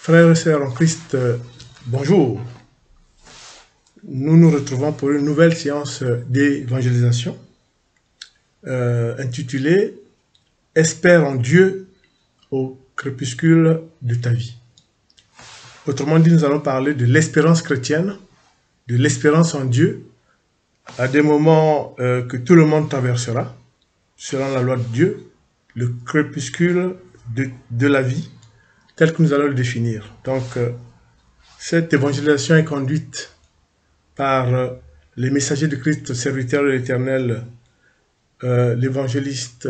Frères et sœurs en Christ, bonjour. Nous nous retrouvons pour une nouvelle séance d'évangélisation intitulée « Espère en Dieu au crépuscule de ta vie ». Autrement dit, nous allons parler de l'espérance chrétienne, de l'espérance en Dieu, à des moments que tout le monde traversera, selon la loi de Dieu, le crépuscule de la vie, tel que nous allons le définir. Donc, cette évangélisation est conduite par les messagers de Christ, serviteurs de l'Éternel, l'évangéliste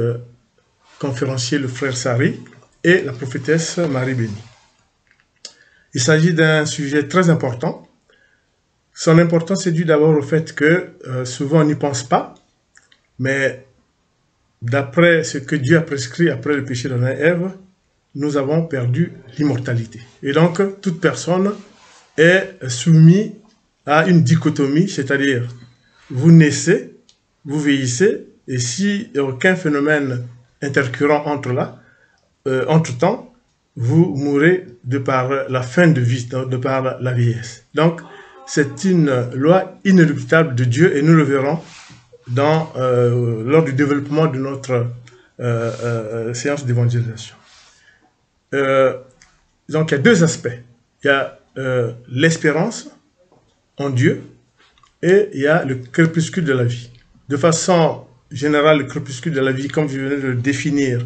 conférencier, le frère Sari, et la prophétesse Marie Béni. Il s'agit d'un sujet très important. Son importance est due d'abord au fait que souvent on n'y pense pas, mais d'après ce que Dieu a prescrit après le péché d'Adam et Ève, nous avons perdu l'immortalité. Et donc, toute personne est soumise à une dichotomie, c'est-à-dire, vous naissez, vous vieillissez, et si aucun phénomène intercurrent entre-temps, vous mourrez de par la fin de vie, de par la vieillesse. Donc, c'est une loi inéluctable de Dieu, et nous le verrons lors du développement de notre séance d'évangélisation. Donc, il y a deux aspects. Il y a l'espérance en Dieu et il y a le crépuscule de la vie. De façon générale, le crépuscule de la vie, comme je venais de le définir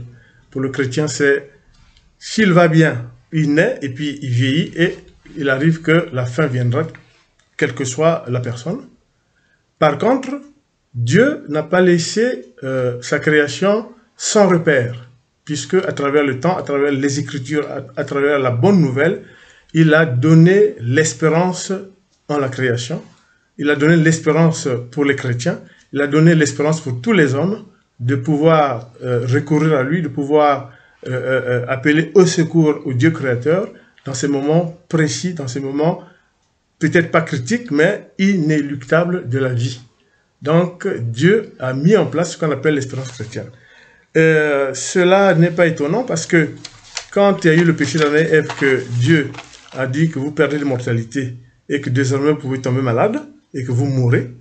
pour le chrétien, c'est s'il va bien, il naît et puis il vieillit et il arrive que la fin viendra, quelle que soit la personne. Par contre, Dieu n'a pas laissé sa création sans repère, puisque à travers le temps, à travers les Écritures, à travers la bonne nouvelle, il a donné l'espérance en la création, il a donné l'espérance pour les chrétiens, il a donné l'espérance pour tous les hommes de pouvoir recourir à lui, de pouvoir appeler au secours au Dieu créateur dans ces moments précis, dans ces moments peut-être pas critiques, mais inéluctables de la vie. Donc Dieu a mis en place ce qu'on appelle l'espérance chrétienne. Cela n'est pas étonnant parce que quand il y a eu le péché d'Adam et Ève, que Dieu a dit que vous perdez l'immortalité et que désormais vous pouvez tomber malade et que vous mourrez,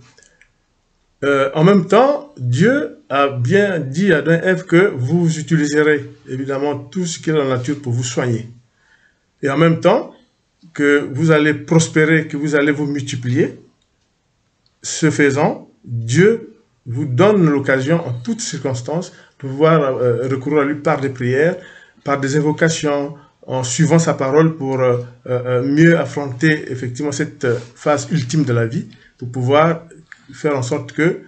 en même temps, Dieu a bien dit à Adam et Ève que vous utiliserez évidemment tout ce qui est dans la nature pour vous soigner. Et en même temps, que vous allez prospérer, que vous allez vous multiplier. Ce faisant, Dieu vous donne l'occasion en toutes circonstances de pouvoir recourir à lui par des prières, par des invocations, en suivant sa parole pour mieux affronter effectivement cette phase ultime de la vie, pour pouvoir faire en sorte que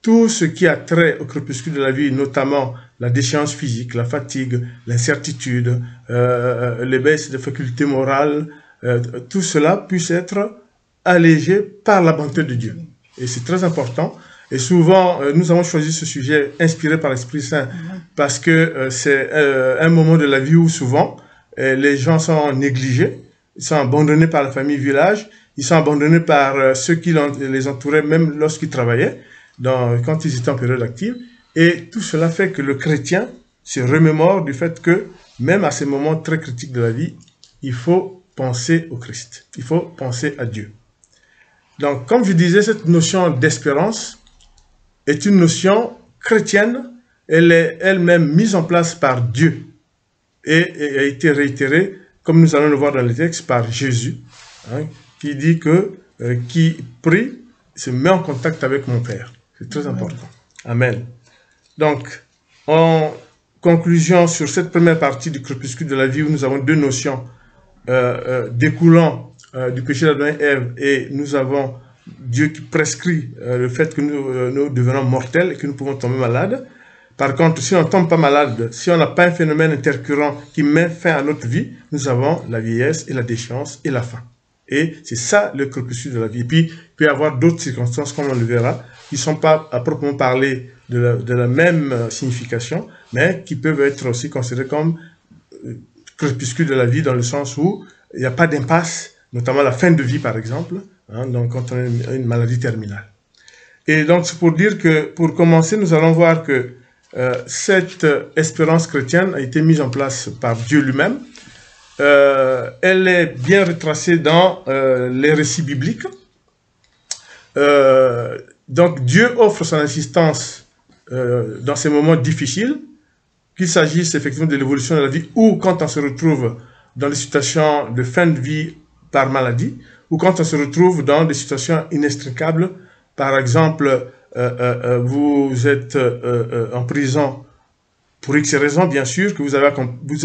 tout ce qui a trait au crépuscule de la vie, notamment la déchéance physique, la fatigue, l'incertitude, les baisses de facultés morales, tout cela puisse être allégé par la bonté de Dieu. Et c'est très important. Et souvent, nous avons choisi ce sujet inspiré par l'Esprit Saint parce que c'est un moment de la vie où souvent les gens sont négligés, ils sont abandonnés par la famille village, ils sont abandonnés par ceux qui les entouraient même lorsqu'ils travaillaient, quand ils étaient en période active. Et tout cela fait que le chrétien se remémore du fait que même à ces moments très critiques de la vie, il faut penser au Christ, il faut penser à Dieu. Donc, comme je disais, cette notion d'espérance est une notion chrétienne, elle est elle-même mise en place par Dieu et a été réitérée, comme nous allons le voir dans le texte, par Jésus, hein, qui dit que qui prie se met en contact avec mon Père. C'est très important. Amen. Donc, en conclusion sur cette première partie du crépuscule de la vie, où nous avons deux notions découlant du péché d'Adam et Ève, et nous avons Dieu qui prescrit le fait que nous devenons mortels et que nous pouvons tomber malades. Par contre, si on ne tombe pas malade, si on n'a pas un phénomène intercurrent qui met fin à notre vie, nous avons la vieillesse et la déchéance et la faim. Et c'est ça le crépuscule de la vie. Et puis, il peut y avoir d'autres circonstances, comme on le verra, qui ne sont pas à proprement parler de la même signification, mais qui peuvent être aussi considérées comme crépuscule de la vie, dans le sens où il n'y a pas d'impasse, notamment la fin de vie, par exemple, hein, donc quand on a une maladie terminale. Et donc, c'est pour dire que, pour commencer, nous allons voir que cette espérance chrétienne a été mise en place par Dieu lui-même, elle est bien retracée dans les récits bibliques. Donc Dieu offre son assistance dans ces moments difficiles, qu'il s'agisse effectivement de l'évolution de la vie ou quand on se retrouve dans des situations de fin de vie par maladie, ou quand on se retrouve dans des situations inextricables. Par exemple, vous êtes en prison pour X raisons, bien sûr, que vous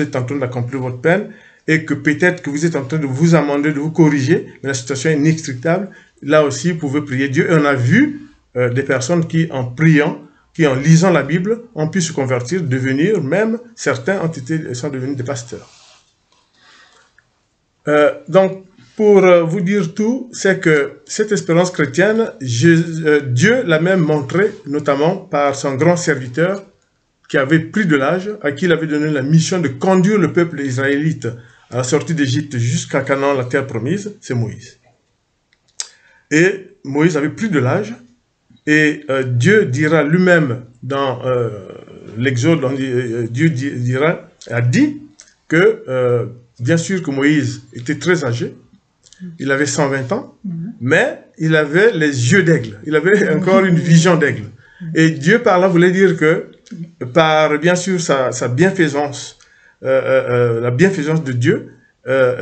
êtes en train d'accomplir votre peine, et que peut-être que vous êtes en train de vous amender, de vous corriger, mais la situation est inextricable. Là aussi, vous pouvez prier Dieu. Et on a vu des personnes qui, en priant, qui en lisant la Bible, ont pu se convertir, devenir, même certains sont devenus des pasteurs. Donc, pour vous dire tout, c'est que cette espérance chrétienne, Dieu l'a même montré, notamment par son grand serviteur, qui avait pris de l'âge, à qui il avait donné la mission de conduire le peuple israélite à la sortie d'Égypte jusqu'à Canaan, la terre promise, c'est Moïse. Et Moïse avait pris de l'âge, et Dieu dira lui-même dans l'Exode, Dieu a dit que, bien sûr que Moïse était très âgé, il avait 120 ans, mais il avait les yeux d'aigle, il avait encore une vision d'aigle. Et Dieu par là voulait dire que, par bien sûr sa bienfaisance, la bienfaisance de Dieu,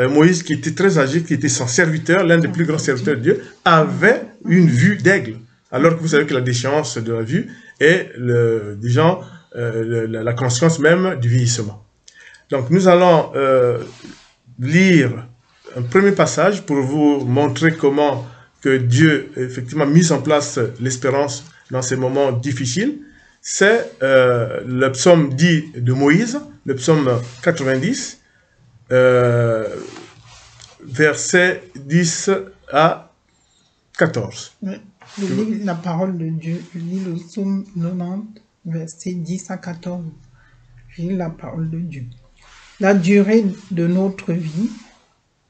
Moïse qui était très âgé, qui était son serviteur, l'un des plus grands serviteurs de Dieu, avait une vue d'aigle. Alors que vous savez que la déchéance de la vue est la conséquence même du vieillissement. Donc nous allons lire un premier passage pour vous montrer comment que Dieu effectivement mis en place l'espérance dans ces moments difficiles. C'est le psaume dit de Moïse, le psaume 90, versets 10 à 14. Oui, je lis la parole de Dieu, je lis le psaume 90, versets 10 à 14. Je lis la parole de Dieu. La durée de notre vie,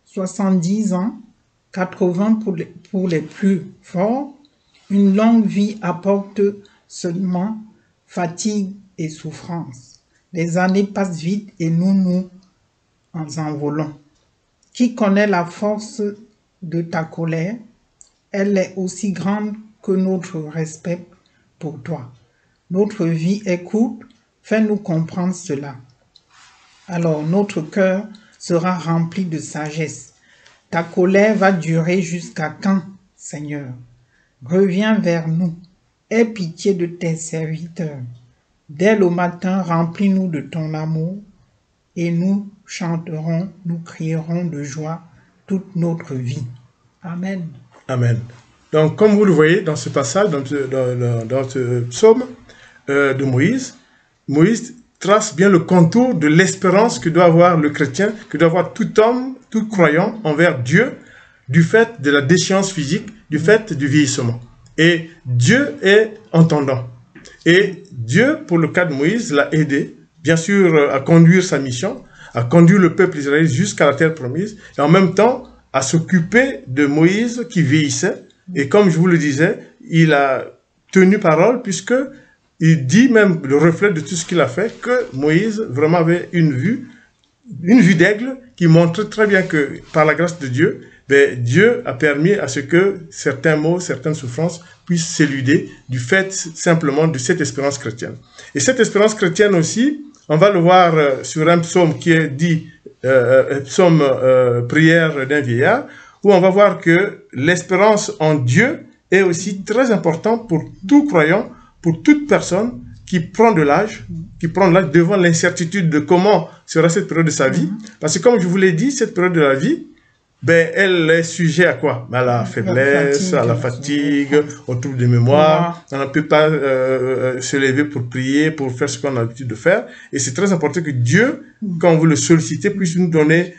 70 ans, 80 pour les plus forts, une longue vie apporte seulement fatigue et souffrance. Les années passent vite et nous en envolons. Qui connaît la force de ta colère? Elle est aussi grande que notre respect pour toi. Notre vie est courte, fais-nous comprendre cela. Alors notre cœur sera rempli de sagesse. Ta colère va durer jusqu'à quand, Seigneur? Reviens vers nous, aie pitié de tes serviteurs. Dès le matin, remplis-nous de ton amour, et nous chanterons, nous crierons de joie toute notre vie. Amen. Amen. Donc, comme vous le voyez dans ce passage, dans ce psaume de Moïse, Moïse trace bien le contour de l'espérance que doit avoir le chrétien, que doit avoir tout homme, tout croyant envers Dieu, du fait de la déchéance physique, du fait du vieillissement. Et Dieu est entendant. Et Dieu, pour le cas de Moïse, l'a aidé, bien sûr, à conduire sa mission, à conduire le peuple israélien jusqu'à la terre promise, et en même temps, à s'occuper de Moïse qui vieillissait. Et comme je vous le disais, il a tenu parole, puisque il dit même, le reflet de tout ce qu'il a fait, que Moïse vraiment avait une vue d'aigle qui montre très bien que, par la grâce de Dieu, Dieu a permis à ce que certains maux, certaines souffrances puissent s'éluder du fait simplement de cette espérance chrétienne. Et cette espérance chrétienne aussi, on va le voir sur un psaume qui est dit psaume prière d'un vieillard, où on va voir que l'espérance en Dieu est aussi très importante pour tout croyant, pour toute personne qui prend de l'âge, devant l'incertitude de comment sera cette période de sa vie. Parce que comme je vous l'ai dit, cette période de la vie, elle est sujet à quoi? À la faiblesse, à la fatigue, au trouble de mémoire. On ne peut pas se lever pour prier, pour faire ce qu'on a l'habitude de faire. Et c'est très important que Dieu, quand vous le sollicitez, puisse nous donner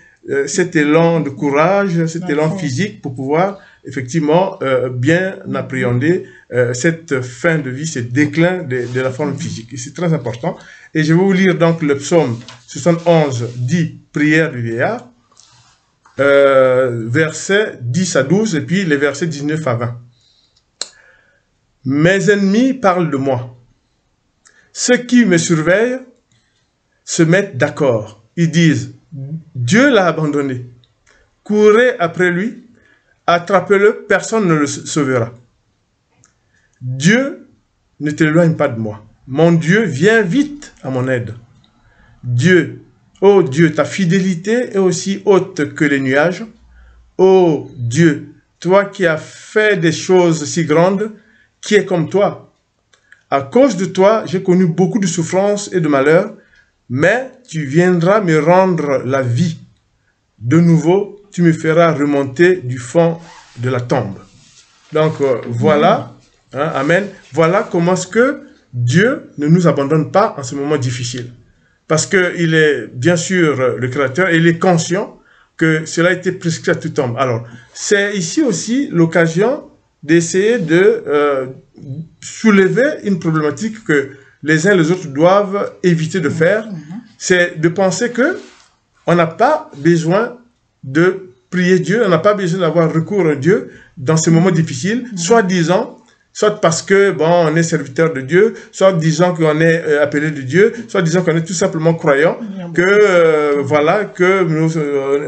cet élan de courage, cet élan physique pour pouvoir effectivement bien appréhender cette fin de vie, ce déclin de la forme physique. Et c'est très important. Et je vais vous lire donc le psaume 71, dit prière du vieillard. Versets 10 à 12 et puis les versets 19 à 20. Mes ennemis parlent de moi. Ceux qui me surveillent se mettent d'accord. Ils disent, Dieu l'a abandonné. Courez après lui, attrapez-le, personne ne le sauvera. Dieu, ne t'éloigne pas de moi. Mon Dieu, viens vite à mon aide. Dieu, ô Dieu, ta fidélité est aussi haute que les nuages. Ô Dieu, toi qui as fait des choses si grandes, qui est comme toi? À cause de toi, j'ai connu beaucoup de souffrances et de malheurs, mais tu viendras me rendre la vie. De nouveau, tu me feras remonter du fond de la tombe. Donc, voilà, hein, amen. Voilà comment est-ce que Dieu ne nous abandonne pas en ce moment difficile. Parce qu'il est bien sûr le Créateur et il est conscient que cela a été prescrit à tout homme. Alors, c'est ici aussi l'occasion d'essayer de soulever une problématique que les uns et les autres doivent éviter de faire. C'est de penser que on n'a pas besoin de prier Dieu, on n'a pas besoin d'avoir recours à Dieu dans ces moments difficiles, soi-disant, soit parce que, bon, on est serviteur de Dieu, soit disant qu'on est appelé de Dieu, soit disant qu'on est tout simplement croyant, que, voilà, que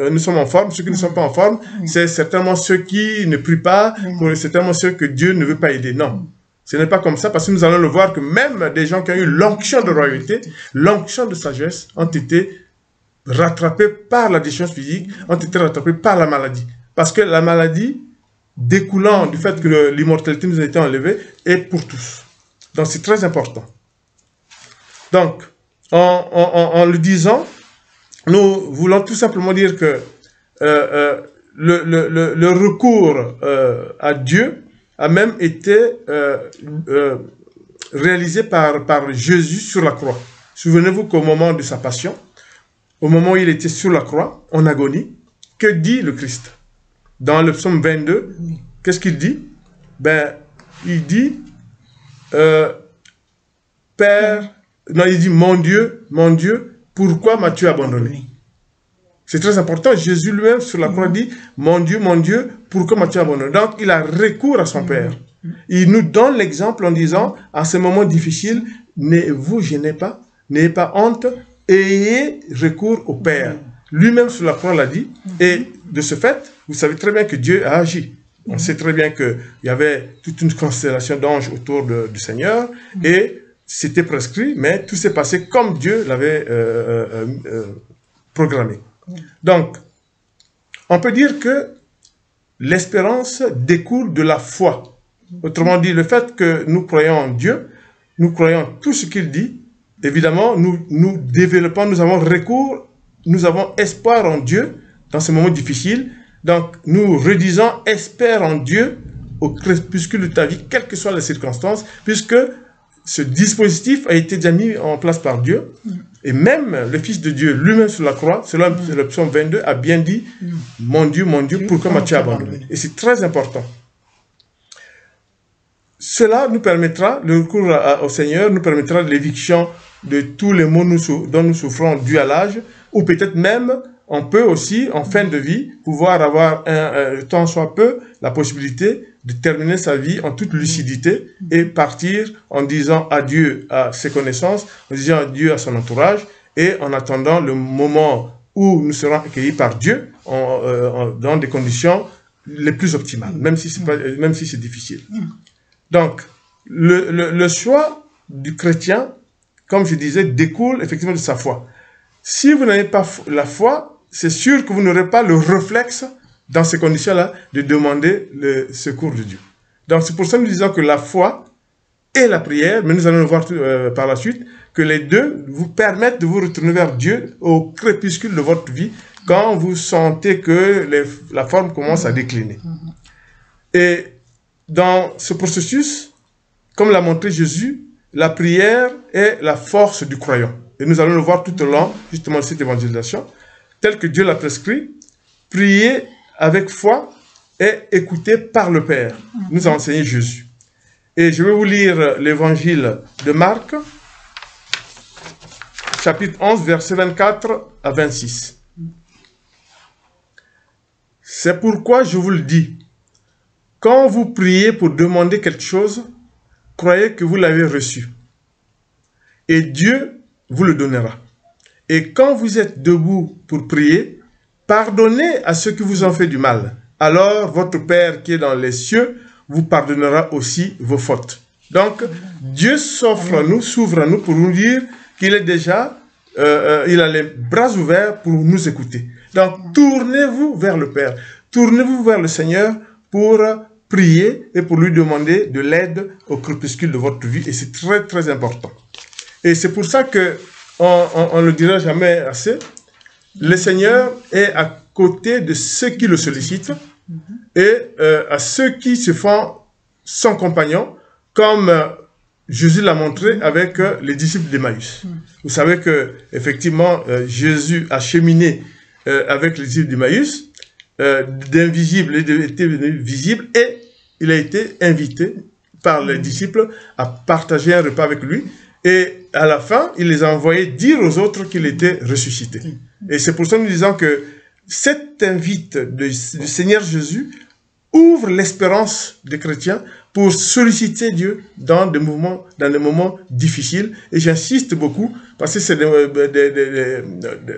nous sommes en forme. Ceux qui ne sont pas en forme, c'est certainement ceux qui ne prient pas, c'est certainement ceux que Dieu ne veut pas aider. Non. Ce n'est pas comme ça, parce que nous allons le voir que même des gens qui ont eu l'onction de royauté, l'onction de sagesse, ont été rattrapés par la déchéance physique, ont été rattrapés par la maladie. Parce que la maladie, découlant du fait que l'immortalité nous a été enlevée, est pour tous. Donc c'est très important. Donc, en le disant, nous voulons tout simplement dire que le recours à Dieu a même été réalisé par Jésus sur la croix. Souvenez-vous qu'au moment de sa passion, au moment où il était sur la croix, en agonie, que dit le Christ? Dans le psaume 22, qu'est-ce qu'il dit? Ben, il dit, Père, non, il dit, mon Dieu, pourquoi m'as-tu abandonné? C'est très important. Jésus lui-même sur la croix dit, mon Dieu, pourquoi m'as-tu abandonné? Donc, il a recours à son Père. Il nous donne l'exemple en disant, à ce moment difficile, ne vous gênez pas, n'ayez pas honte, ayez recours au Père. Lui-même sur la croix l'a dit, et de ce fait, vous savez très bien que Dieu a agi. On sait très bien qu'il y avait toute une constellation d'anges autour du Seigneur, et c'était prescrit, mais tout s'est passé comme Dieu l'avait programmé. Donc, on peut dire que l'espérance découle de la foi. Autrement dit, le fait que nous croyons en Dieu, nous croyons tout ce qu'il dit, évidemment, nous développons, nous avons recours, nous avons espoir en Dieu dans ces moments difficiles. Donc, nous redisons, espère en Dieu au crépuscule de ta vie, quelles que soient les circonstances, puisque ce dispositif a été déjà mis en place par Dieu. Et même le Fils de Dieu, lui-même sur la croix, selon le psaume 22, a bien dit, mon Dieu, pourquoi m'as-tu abandonné? Et c'est très important. Cela nous permettra, le recours au Seigneur, nous permettra l'éviction de tous les maux dont nous souffrons dû à l'âge, ou peut-être même, on peut aussi, en fin de vie, pouvoir avoir, tant soit peu, la possibilité de terminer sa vie en toute lucidité et partir en disant adieu à ses connaissances, en disant adieu à son entourage, et en attendant le moment où nous serons accueillis par Dieu dans des conditions les plus optimales, même si c'est difficile. Donc, le choix du chrétien, comme je disais, découle effectivement de sa foi. Si vous n'avez pas la foi, c'est sûr que vous n'aurez pas le réflexe, dans ces conditions-là, de demander le secours de Dieu. Donc, c'est pour ça que nous disons que la foi et la prière, mais nous allons le voir par la suite, que les deux vous permettent de vous retourner vers Dieu au crépuscule de votre vie, quand vous sentez que la forme commence à décliner. Et dans ce processus, comme l'a montré Jésus, la prière est la force du croyant. Et nous allons le voir tout au long, justement, de cette évangélisation, tel que Dieu l'a prescrit, prier avec foi et écouter par le Père, nous a enseigné Jésus. Et je vais vous lire l'évangile de Marc, chapitre 11, versets 24 à 26. C'est pourquoi je vous le dis, quand vous priez pour demander quelque chose, croyez que vous l'avez reçu. Et Dieu vous le donnera. Et quand vous êtes debout pour prier, pardonnez à ceux qui vous ont fait du mal. Alors votre Père qui est dans les cieux vous pardonnera aussi vos fautes. Donc, Dieu s'ouvre à nous pour nous dire qu'il est déjà, il a les bras ouverts pour nous écouter. Donc, tournez-vous vers le Père. Tournez-vous vers le Seigneur pour prier et pour lui demander de l'aide au crépuscule de votre vie. Et c'est très, très important. Et c'est pour ça que on ne le dira jamais assez. Le Seigneur est à côté de ceux qui le sollicitent et à ceux qui se font son compagnon, comme Jésus l'a montré avec les disciples d'Emmaüs. Vous savez que effectivement Jésus a cheminé avec les disciples d'Emmaüs, d'invisible était devenu visible, et il a été invité par les disciples à partager un repas avec lui. Et à la fin, il les a envoyés dire aux autres qu'il était ressuscité. Et c'est pour ça que nous disons que cette invite du Seigneur Jésus ouvre l'espérance des chrétiens pour solliciter Dieu dans des moments difficiles. Et j'insiste beaucoup, parce que c'est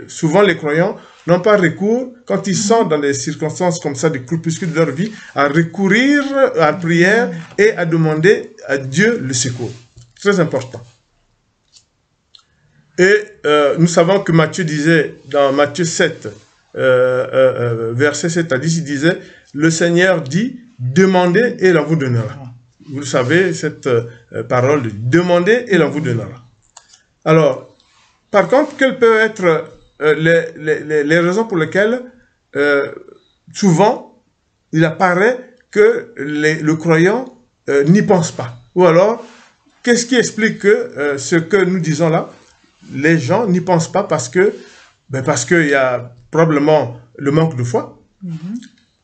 souvent les croyants n'ont pas recours, quand ils sont dans des circonstances comme ça, des crépuscules de leur vie, à recourir à la prière et à demander à Dieu le secours. Très important. Et nous savons que Matthieu disait, dans Matthieu 7, verset 7 à 10, il disait, le Seigneur dit, demandez et l'on vous donnera. Vous le savez, cette parole de demandez et l'on vous donnera. Alors, par contre, quelles peuvent être les raisons pour lesquelles souvent il apparaît que le croyant n'y pense pas? Ou alors, qu'est-ce qui explique que ce que nous disons là, les gens n'y pensent pas parce qu'il y a probablement le manque de foi.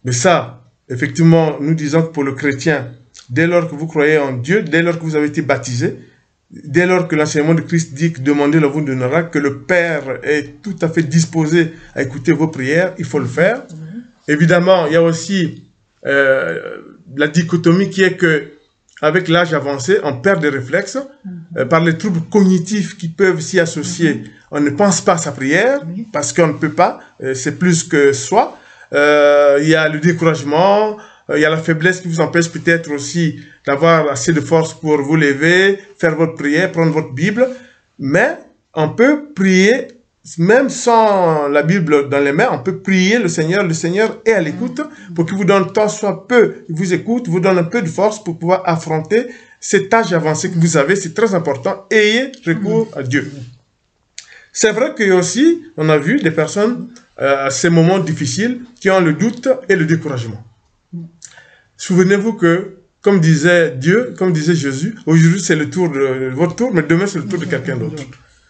Mais ça, effectivement, nous disons que pour le chrétien, dès lors que vous croyez en Dieu, dès lors que vous avez été baptisé, dès lors que l'enseignement de Christ dit que demandez, l'on vous donnera, que le Père est tout à fait disposé à écouter vos prières, il faut le faire. Évidemment, il y a aussi la dichotomie qui est que avec l'âge avancé, on perd des réflexes par les troubles cognitifs qui peuvent s'y associer. On ne pense pas à sa prière parce qu'on ne peut pas, c'est plus que soi. Il y a le découragement, il y a la faiblesse qui vous empêche peut-être aussi d'avoir assez de force pour vous lever, faire votre prière, prendre votre Bible. Mais on peut prier, même sans la Bible dans les mains, on peut prier le Seigneur. Le Seigneur est à l'écoute pour qu'il vous donne tant soit peu. Il vous écoute, vous donne un peu de force pour pouvoir affronter cet âge avancé que vous avez. C'est très important. Ayez recours à Dieu. C'est vrai qu'il y a aussi, on a vu des personnes à ces moments difficiles qui ont le doute et le découragement. Souvenez-vous que, comme disait Dieu, comme disait Jésus, aujourd'hui c'est le tour de votre tour, mais demain c'est le tour de quelqu'un d'autre.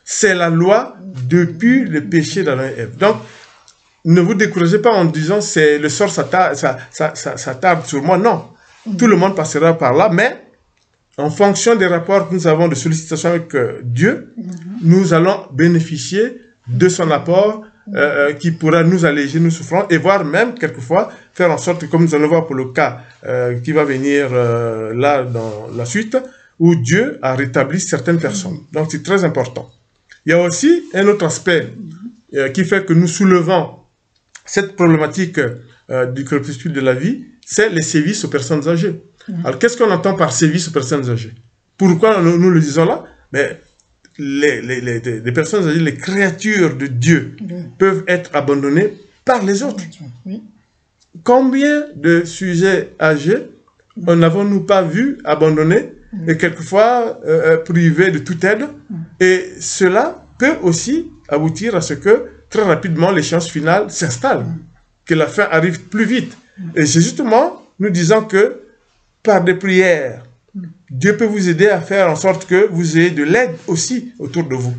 C'est la loi depuis le péché d'Adam et Ève. Donc, ne vous découragez pas en disant c'est le sort, ça tarde sur moi. Non, tout le monde passera par là, mais en fonction des rapports que nous avons de sollicitation avec Dieu, nous allons bénéficier de son apport qui pourra nous alléger, nous souffrons, et voire même, quelquefois, faire en sorte, comme nous allons voir pour le cas qui va venir là dans la suite, où Dieu a rétabli certaines personnes. Donc, c'est très important. Il y a aussi un autre aspect qui fait que nous soulevons cette problématique du crépuscule de la vie, c'est les sévices aux personnes âgées. Alors, qu'est-ce qu'on entend par sévices aux personnes âgées? Pourquoi nous le disons là? Mais les personnes âgées, les créatures de Dieu peuvent être abandonnées par les autres. Combien de sujets âgés n'avons-nous pas vu abandonnés et quelquefois privés de toute aide? Et cela peut aussi aboutir à ce que très rapidement l'échéance finale s'installe, que la fin arrive plus vite. Et c'est justement, nous disons que par des prières, Dieu peut vous aider à faire en sorte que vous ayez de l'aide aussi autour de vous.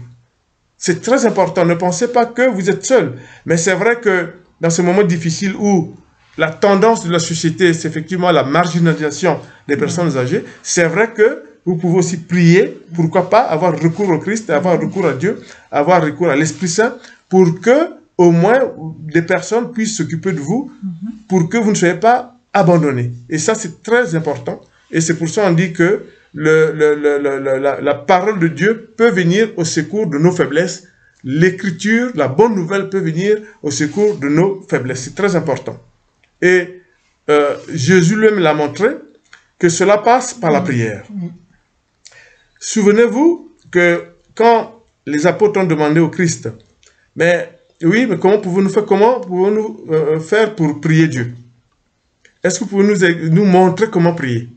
C'est très important. Ne pensez pas que vous êtes seul. Mais c'est vrai que dans ce moment difficile où la tendance de la société, c'est effectivement la marginalisation des personnes âgées, c'est vrai que vous pouvez aussi prier, pourquoi pas avoir recours au Christ, avoir recours à Dieu, avoir recours à l'Esprit Saint, pour que au moins des personnes puissent s'occuper de vous, pour que vous ne soyez pas abandonnés. Et ça, c'est très important. Et c'est pour ça qu'on dit que la parole de Dieu peut venir au secours de nos faiblesses. l'écriture, la bonne nouvelle peut venir au secours de nos faiblesses. C'est très important. Et Jésus lui-même l'a montré que cela passe par la prière. Souvenez-vous que quand les apôtres ont demandé au Christ, mais oui, mais comment pouvons-nous faire pour prier Dieu? Est-ce que vous pouvez nous montrer comment prier?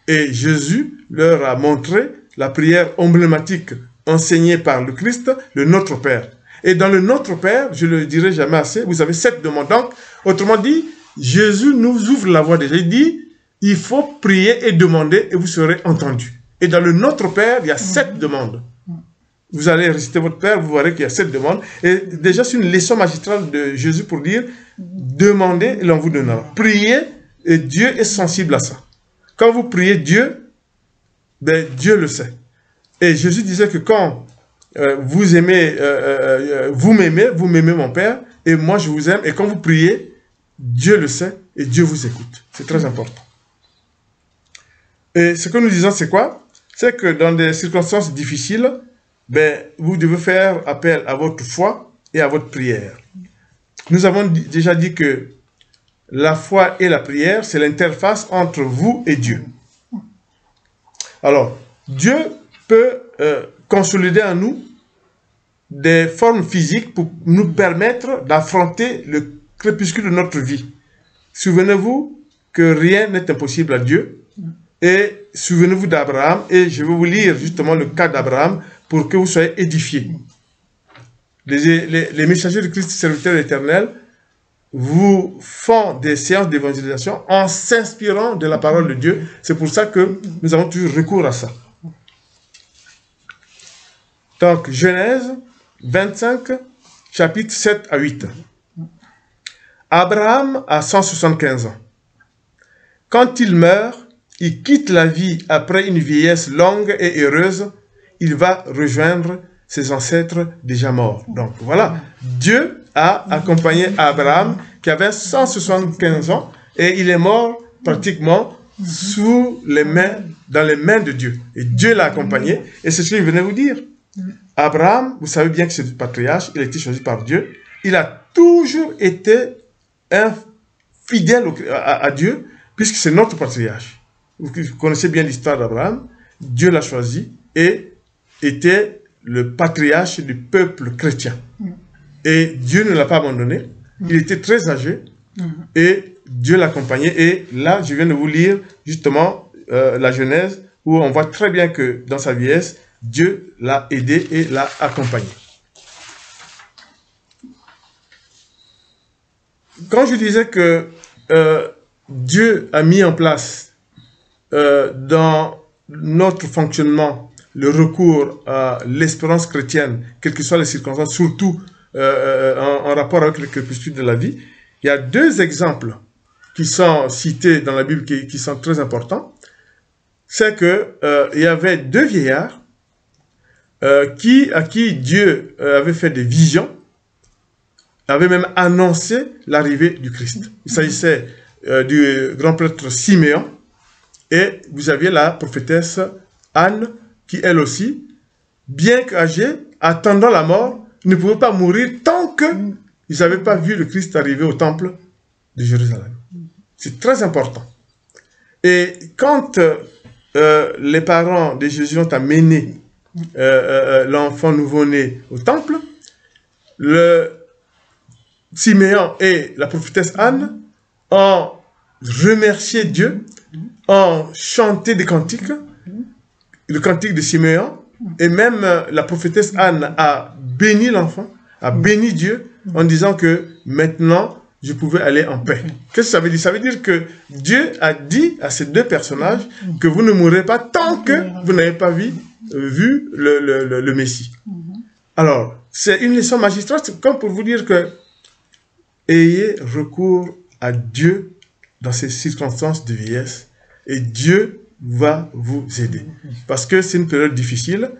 Et Jésus leur a montré la prière emblématique enseignée par le Christ, le Notre Père. Et dans le Notre Père, je ne le dirai jamais assez, vous avez 7 demandes. Donc, autrement dit, Jésus nous ouvre la voie déjà. Il dit, il faut prier et demander et vous serez entendus. Et dans le Notre Père, il y a 7 demandes. Vous allez réciter votre Père, vous verrez qu'il y a 7 demandes. Et déjà, c'est une leçon magistrale de Jésus pour dire, demandez et l'on vous donnera. Priez et Dieu est sensible à ça. Quand vous priez Dieu, ben, Dieu le sait. Et Jésus disait que quand vous aimez, vous m'aimez mon Père, et moi je vous aime, et quand vous priez, Dieu le sait, et Dieu vous écoute. C'est très important. Et ce que nous disons, c'est quoi? C'est que dans des circonstances difficiles, ben, vous devez faire appel à votre foi et à votre prière. Nous avons déjà dit que la foi et la prière, c'est l'interface entre vous et Dieu. Alors, Dieu peut consolider en nous des formes physiques pour nous permettre d'affronter le crépuscule de notre vie. Souvenez-vous que rien n'est impossible à Dieu. Et souvenez-vous d'Abraham, et je vais vous lire justement le cas d'Abraham pour que vous soyez édifiés. Les messagers de Christ, serviteurs éternels, vous font des séances d'évangélisation en s'inspirant de la parole de Dieu. C'est pour ça que nous avons toujours recours à ça. Donc, Genèse 25, chapitres 7 à 8. Abraham a 175 ans. Quand il meurt, il quitte la vie après une vieillesse longue et heureuse. Il va rejoindre ses ancêtres déjà morts. Donc, voilà. Dieu a accompagné Abraham qui avait 175 ans et il est mort pratiquement dans les mains de Dieu. Et Dieu l'a accompagné et c'est ce qu'il venait vous dire. Abraham, vous savez bien que c'est le patriarche, il a été choisi par Dieu. Il a toujours été fidèle à Dieu puisque c'est notre patriarche. Vous connaissez bien l'histoire d'Abraham. Dieu l'a choisi et était le patriarche du peuple chrétien. Et Dieu ne l'a pas abandonné. Il était très âgé et Dieu l'accompagnait. Et là, je viens de vous lire justement la Genèse où on voit très bien que dans sa vieillesse, Dieu l'a aidé et l'a accompagné. Quand je disais que Dieu a mis en place dans notre fonctionnement le recours à l'espérance chrétienne, quelles que soient les circonstances, surtout en rapport avec le crépuscule de la vie, il y a 2 exemples qui sont cités dans la Bible qui sont très importants. C'est que il y avait 2 vieillards à qui Dieu avait fait des visions, avait même annoncé l'arrivée du Christ. Il s'agissait du grand prêtre Siméon et vous aviez la prophétesse Anne qui, elle aussi, bien qu'âgée, attendant la mort, ne pouvait pas mourir tant qu'ils n'avaient pas vu le Christ arriver au temple de Jérusalem. C'est très important. Et quand les parents de Jésus ont amené l'enfant nouveau-né au temple, le Siméon et la prophétesse Anne ont remercié Dieu, ont chanté des cantiques, le cantique de Siméon, et même la prophétesse Anne a béni l'enfant, a béni Dieu en disant que maintenant je pouvais aller en paix. Qu'est-ce que ça veut dire? Ça veut dire que Dieu a dit à ces 2 personnages que vous ne mourrez pas tant que vous n'avez pas vu le Messie. Alors, c'est une leçon magistrale, c'est comme pour vous dire que ayez recours à Dieu dans ces circonstances de vieillesse et Dieu va vous aider. Parce que c'est une période difficile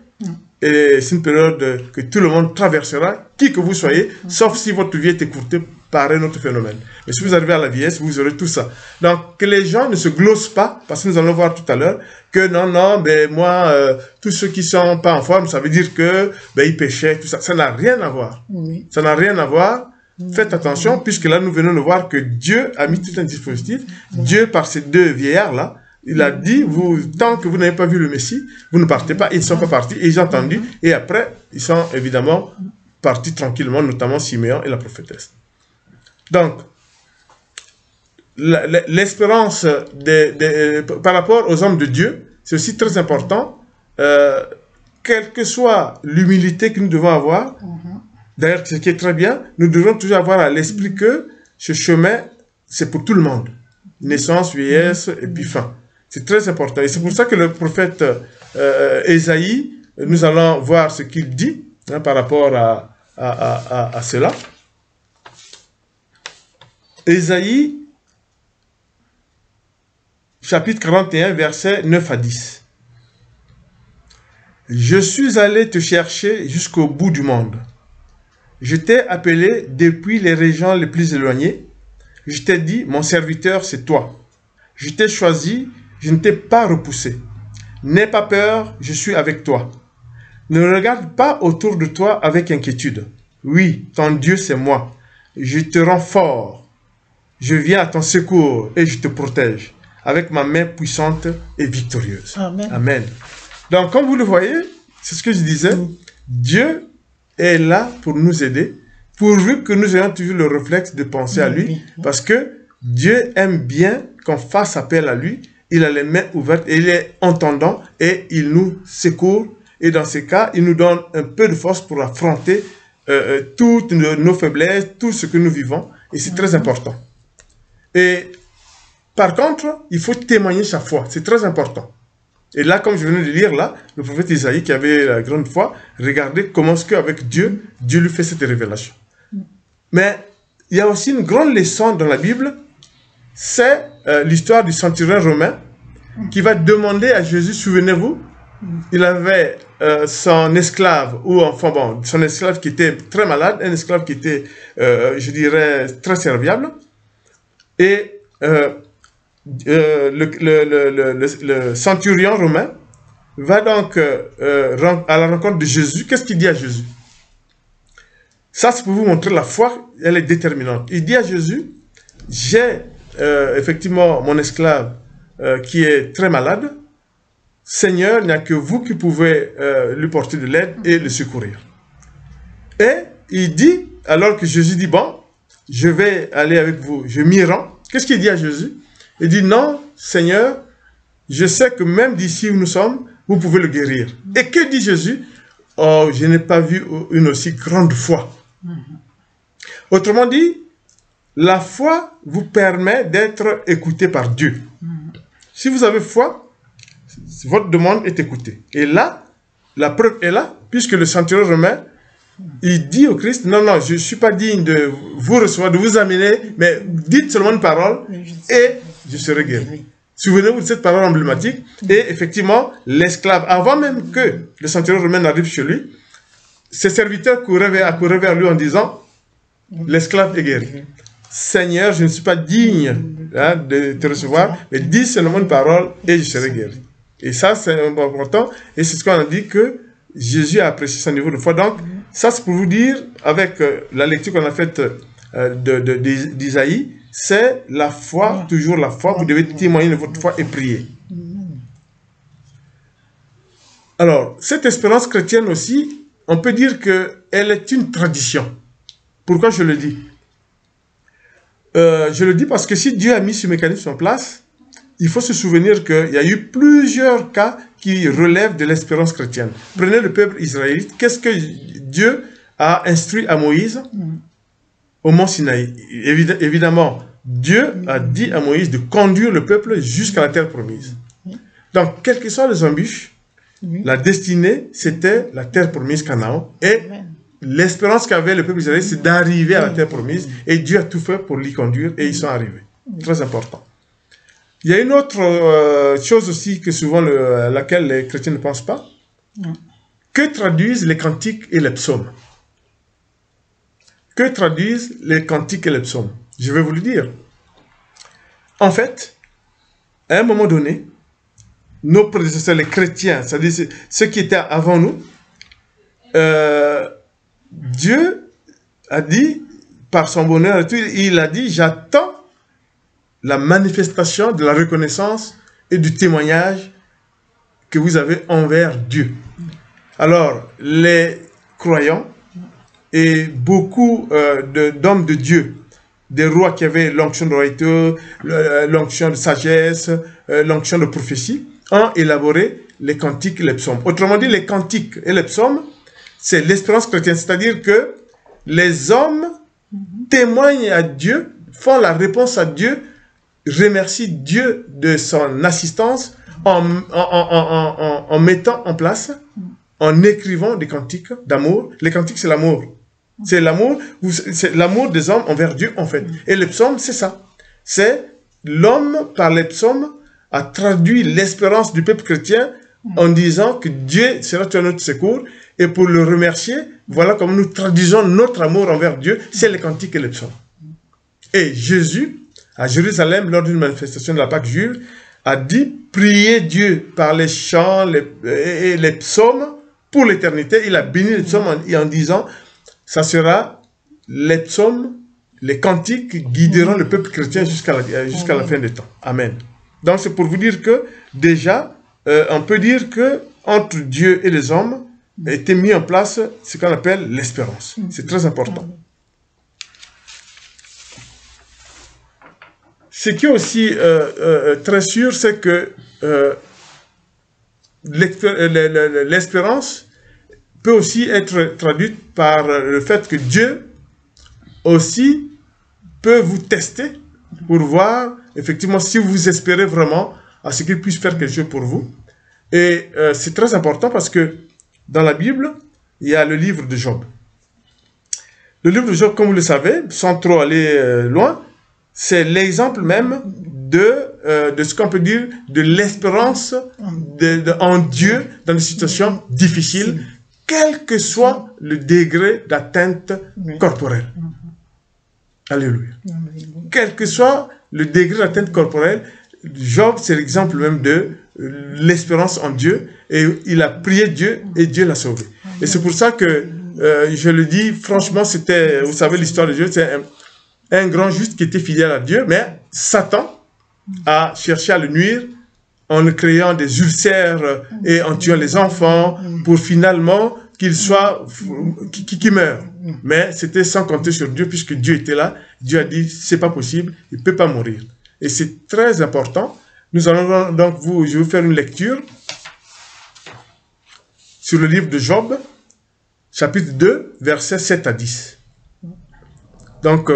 et c'est une période que tout le monde traversera, qui que vous soyez, sauf si votre vie est écourtée par un autre phénomène. Mais si vous arrivez à la vieillesse, vous aurez tout ça. Donc, que les gens ne se glossent pas, parce que nous allons voir tout à l'heure, que non, ben moi, tous ceux qui sont pas en forme, ça veut dire que ben, ils péchaient, tout ça. Ça n'a rien à voir. Oui. Ça n'a rien à voir. Faites attention, puisque là, nous venons de voir que Dieu a mis tout un dispositif. Dieu, par ces deux vieillards-là, il a dit, tant que vous n'avez pas vu le Messie, vous ne partez pas. Ils ne sont pas partis, et ils ont entendu. Et après, ils sont évidemment partis tranquillement, notamment Siméon et la prophétesse. Donc, l'espérance par rapport aux hommes de Dieu, c'est aussi très important. Quelle que soit l'humilité que nous devons avoir, d'ailleurs, ce qui est très bien, nous devons toujours avoir à l'esprit que ce chemin, c'est pour tout le monde. Naissance, vieillesse et puis fin. C'est très important. Et c'est pour ça que le prophète Ésaïe, nous allons voir ce qu'il dit par rapport à cela. Ésaïe, chapitre 41, versets 9 à 10. Je suis allé te chercher jusqu'au bout du monde. Je t'ai appelé depuis les régions les plus éloignées. Je t'ai dit, mon serviteur, c'est toi. Je t'ai choisi, je ne t'ai pas repoussé. N'aie pas peur, je suis avec toi. Ne regarde pas autour de toi avec inquiétude. Oui, ton Dieu, c'est moi. Je te rends fort. Je viens à ton secours et je te protège avec ma main puissante et victorieuse. Amen. Amen. Donc, comme vous le voyez, c'est ce que je disais, Dieu est là pour nous aider, pourvu que nous ayons toujours le réflexe de penser à lui, parce que Dieu aime bien qu'on fasse appel à lui. Il a les mains ouvertes et il est entendant et il nous secourt. Et dans ces cas, il nous donne un peu de force pour affronter toutes nos faiblesses, tout ce que nous vivons. Et c'est très important. Et par contre, il faut témoigner sa foi. C'est très important. Et là, comme je venais de lire, là, le prophète Isaïe qui avait la grande foi, regardez comment est-ce qu'avec Dieu, Dieu lui fait cette révélation. Mais il y a aussi une grande leçon dans la Bible, c'est l'histoire du centurion romain qui va demander à Jésus, souvenez-vous, il avait son esclave, ou enfin bon, son esclave qui était très malade, un esclave qui était, je dirais, très serviable, et le centurion romain va donc à la rencontre de Jésus. Qu'est-ce qu'il dit à Jésus? Ça, c'est pour vous montrer la foi, elle est déterminante. Il dit à Jésus, j'ai effectivement mon esclave qui est très malade. Seigneur, il n'y a que vous qui pouvez lui porter de l'aide et le secourir. Et il dit, alors que Jésus dit, bon, je vais aller avec vous, je m'y rends. Qu'est-ce qu'il dit à Jésus? Il dit, non, Seigneur, je sais que même d'ici où nous sommes, vous pouvez le guérir. Et que dit Jésus? Oh, je n'ai pas vu une aussi grande foi. Autrement dit, la foi vous permet d'être écouté par Dieu. Si vous avez foi, votre demande est écoutée. Et là, la preuve est là, puisque le centurion romain, il dit au Christ, non, non, je ne suis pas digne de vous recevoir, de vous amener, mais dites seulement une parole et je serai guéri. Souvenez-vous de cette parole emblématique. Et effectivement, l'esclave, avant même que le centurion romain n'arrive chez lui, ses serviteurs couraient vers lui en disant, l'esclave est guéri. Seigneur, je ne suis pas digne de te recevoir, mais dis seulement une parole et je serai guéri. Et ça, c'est important. Et c'est ce qu'on a dit que Jésus a apprécié son niveau de foi. Donc, ça, c'est pour vous dire, avec la lecture qu'on a faite d'Isaïe, c'est la foi, toujours la foi. Vous devez témoigner de votre foi et prier. Alors, cette espérance chrétienne aussi, on peut dire qu'elle est une tradition. Pourquoi je le dis? Je le dis parce que si Dieu a mis ce mécanisme en place, il faut se souvenir qu'il y a eu plusieurs cas qui relèvent de l'espérance chrétienne. Prenez le peuple israélite. Qu'est-ce que Dieu a instruit à Moïse au mont Sinaï? Évidemment, Dieu a dit à Moïse de conduire le peuple jusqu'à la terre promise. Donc, quelles que soient les embûches, la destinée, c'était la terre promise Canaan. Et l'espérance qu'avait le peuple israélite, c'est d'arriver à la terre promise. Et Dieu a tout fait pour l'y conduire et ils sont arrivés. Très important. Il y a une autre chose aussi que souvent laquelle les chrétiens ne pensent pas. Que traduisent les cantiques et les psaumes? Que traduisent les cantiques et les psaumes? Je vais vous le dire. En fait, à un moment donné, nos prédécesseurs, les chrétiens, c'est-à-dire ceux qui étaient avant nous, Dieu a dit, par son bonheur et tout, il a dit, j'attends la manifestation de la reconnaissance et du témoignage que vous avez envers Dieu. Alors, les croyants et beaucoup d'hommes de Dieu, des rois qui avaient l'onction de royauté, l'onction de sagesse, l'onction de prophétie, ont élaboré les cantiques et les psaumes. Autrement dit, les cantiques et les psaumes, c'est l'espérance chrétienne, c'est-à-dire que les hommes témoignent à Dieu, font la réponse à Dieu, remercient Dieu de son assistance en mettant en place, en écrivant des cantiques d'amour. Les cantiques, c'est l'amour. C'est l'amour des hommes envers Dieu, en fait. Et les psaumes, c'est ça. C'est l'homme, par les psaumes, a traduit l'espérance du peuple chrétien en disant que Dieu sera à notre secours. Et pour le remercier, voilà comment nous traduisons notre amour envers Dieu, c'est les cantiques et les psaumes. Et Jésus, à Jérusalem, lors d'une manifestation de la Pâque juive, a dit, priez Dieu par les chants et les psaumes pour l'éternité. Il a béni les psaumes en disant, ça sera les psaumes, les cantiques qui guideront le peuple chrétien jusqu'à la fin des temps. Amen. Donc c'est pour vous dire que déjà, on peut dire que entre Dieu et les hommes a été mis en place ce qu'on appelle l'espérance. C'est très important. Ce qui est aussi très sûr, c'est que l'espérance peut aussi être traduite par le fait que Dieu aussi peut vous tester pour voir effectivement si vous espérez vraiment à ce qu'il puisse faire quelque chose pour vous. Et c'est très important parce que dans la Bible, il y a le livre de Job. Le livre de Job, comme vous le savez, sans trop aller loin, c'est l'exemple même de ce qu'on peut dire de l'espérance en Dieu dans des situations difficiles, quel que soit le degré d'atteinte corporelle. Alléluia. Quel que soit le degré d'atteinte corporelle, Job, c'est l'exemple même de l'espérance en Dieu, et il a prié Dieu, et Dieu l'a sauvé. Et c'est pour ça que, je le dis, franchement, c'était, vous savez l'histoire de Dieu, c'est un grand juste qui était fidèle à Dieu, mais Satan a cherché à le nuire en le créant des ulcères et en tuant les enfants pour finalement qu'il soit, qui meure. Mais c'était sans compter sur Dieu, puisque Dieu était là. Dieu a dit, c'est pas possible, il ne peut pas mourir. Et c'est très important. Nous allons donc je vais vous faire une lecture sur le livre de Job, chapitre 2, versets 7 à 10. Donc,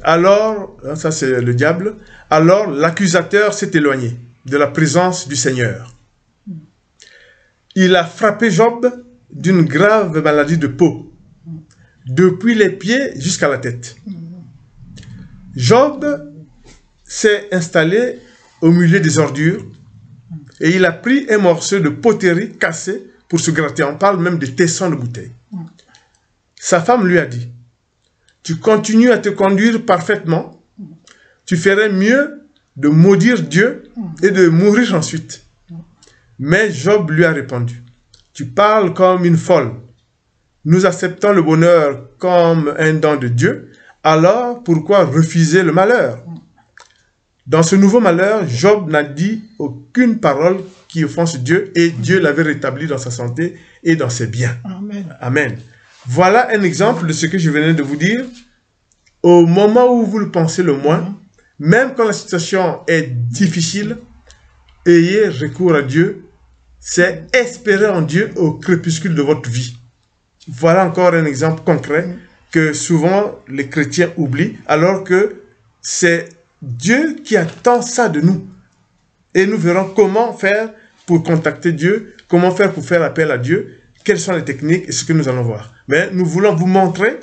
alors, ça c'est le diable, alors l'accusateur s'est éloigné de la présence du Seigneur. Il a frappé Job d'une grave maladie de peau, depuis les pieds jusqu'à la tête. Job s'est installé au milieu des ordures et il a pris un morceau de poterie cassé pour se gratter. On parle même de tessons de bouteille. Sa femme lui a dit, tu continues à te conduire parfaitement, tu ferais mieux de maudire Dieu et de mourir ensuite. Mais Job lui a répondu, tu parles comme une folle. Nous acceptons le bonheur comme un don de Dieu, alors pourquoi refuser le malheur? Dans ce nouveau malheur, Job n'a dit aucune parole qui offense Dieu et Dieu l'avait rétabli dans sa santé et dans ses biens. Amen. Amen. Voilà un exemple de ce que je venais de vous dire. Au moment où vous le pensez le moins, même quand la situation est difficile, ayez recours à Dieu. C'est espérer en Dieu au crépuscule de votre vie. Voilà encore un exemple concret que souvent les chrétiens oublient, alors que c'est Dieu qui attend ça de nous. Et nous verrons comment faire pour contacter Dieu, comment faire pour faire appel à Dieu, quelles sont les techniques et ce que nous allons voir. Mais nous voulons vous montrer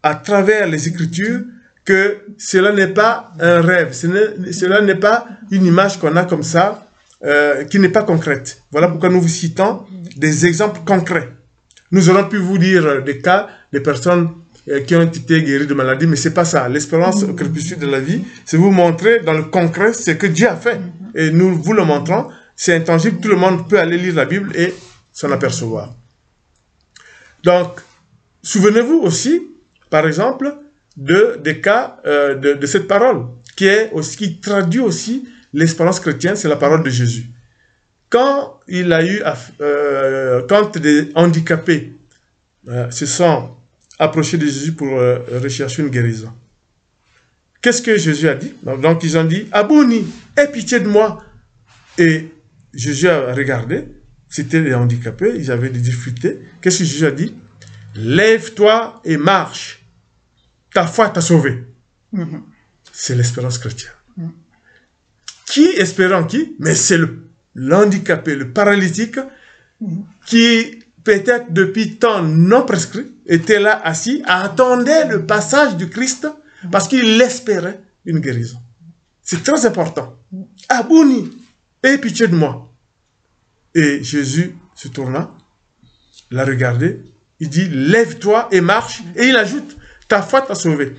à travers les Écritures que cela n'est pas un rêve, cela n'est pas une image qu'on a comme ça, qui n'est pas concrète. Voilà pourquoi nous vous citons des exemples concrets. Nous aurons pu vous dire des cas des personnes qui ont été guéries de maladies, mais ce n'est pas ça. L'espérance au crépuscule de la vie, c'est vous montrer dans le concret ce que Dieu a fait. Et nous vous le montrons, c'est intangible, tout le monde peut aller lire la Bible et s'en apercevoir. Donc, souvenez-vous aussi, par exemple, des cas de cette parole, qui traduit aussi l'espérance chrétienne, c'est la parole de Jésus. Quand quand des handicapés se sont approchés de Jésus pour rechercher une guérison, qu'est-ce que Jésus a dit? Donc ils ont dit, Abouni, aie pitié de moi. Et Jésus a regardé, c'était les handicapés, ils avaient des difficultés. Qu'est-ce que Jésus a dit? Lève-toi et marche. Ta foi t'a sauvé. C'est l'espérance chrétienne. Qui espérant qui? Mais c'est l'handicapé, le paralytique, qui peut-être depuis temps non prescrit, était là assis, attendait le passage du Christ, parce qu'il espérait une guérison. C'est très important. Abouni, aie pitié de moi. Et Jésus se tourna, l'a regardé, il dit, lève-toi et marche. Et il ajoute, ta foi t'a sauvé.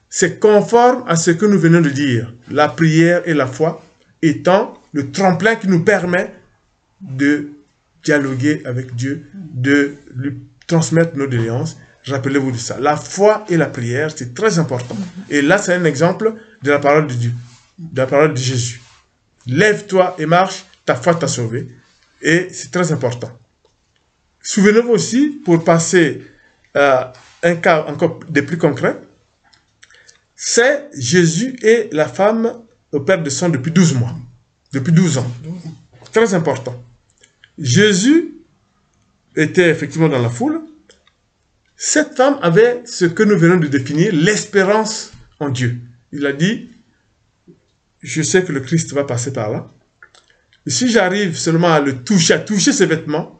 C'est conforme à ce que nous venons de dire. La prière et la foi étant le tremplin qui nous permet de dialoguer avec Dieu, de lui transmettre nos doléances. Rappelez-vous de ça. La foi et la prière, c'est très important. Et là, c'est un exemple de la parole de Dieu, de la parole de Jésus. Lève-toi et marche, ta foi t'a sauvé. Et c'est très important. Souvenez-vous aussi, pour passer à un cas encore des plus concrets, c'est Jésus et la femme au père de sang depuis 12 mois, depuis 12 ans. Très important. Jésus était effectivement dans la foule. Cette femme avait ce que nous venons de définir, l'espérance en Dieu. Il a dit, je sais que le Christ va passer par là. Et si j'arrive seulement à le toucher, à toucher ses vêtements,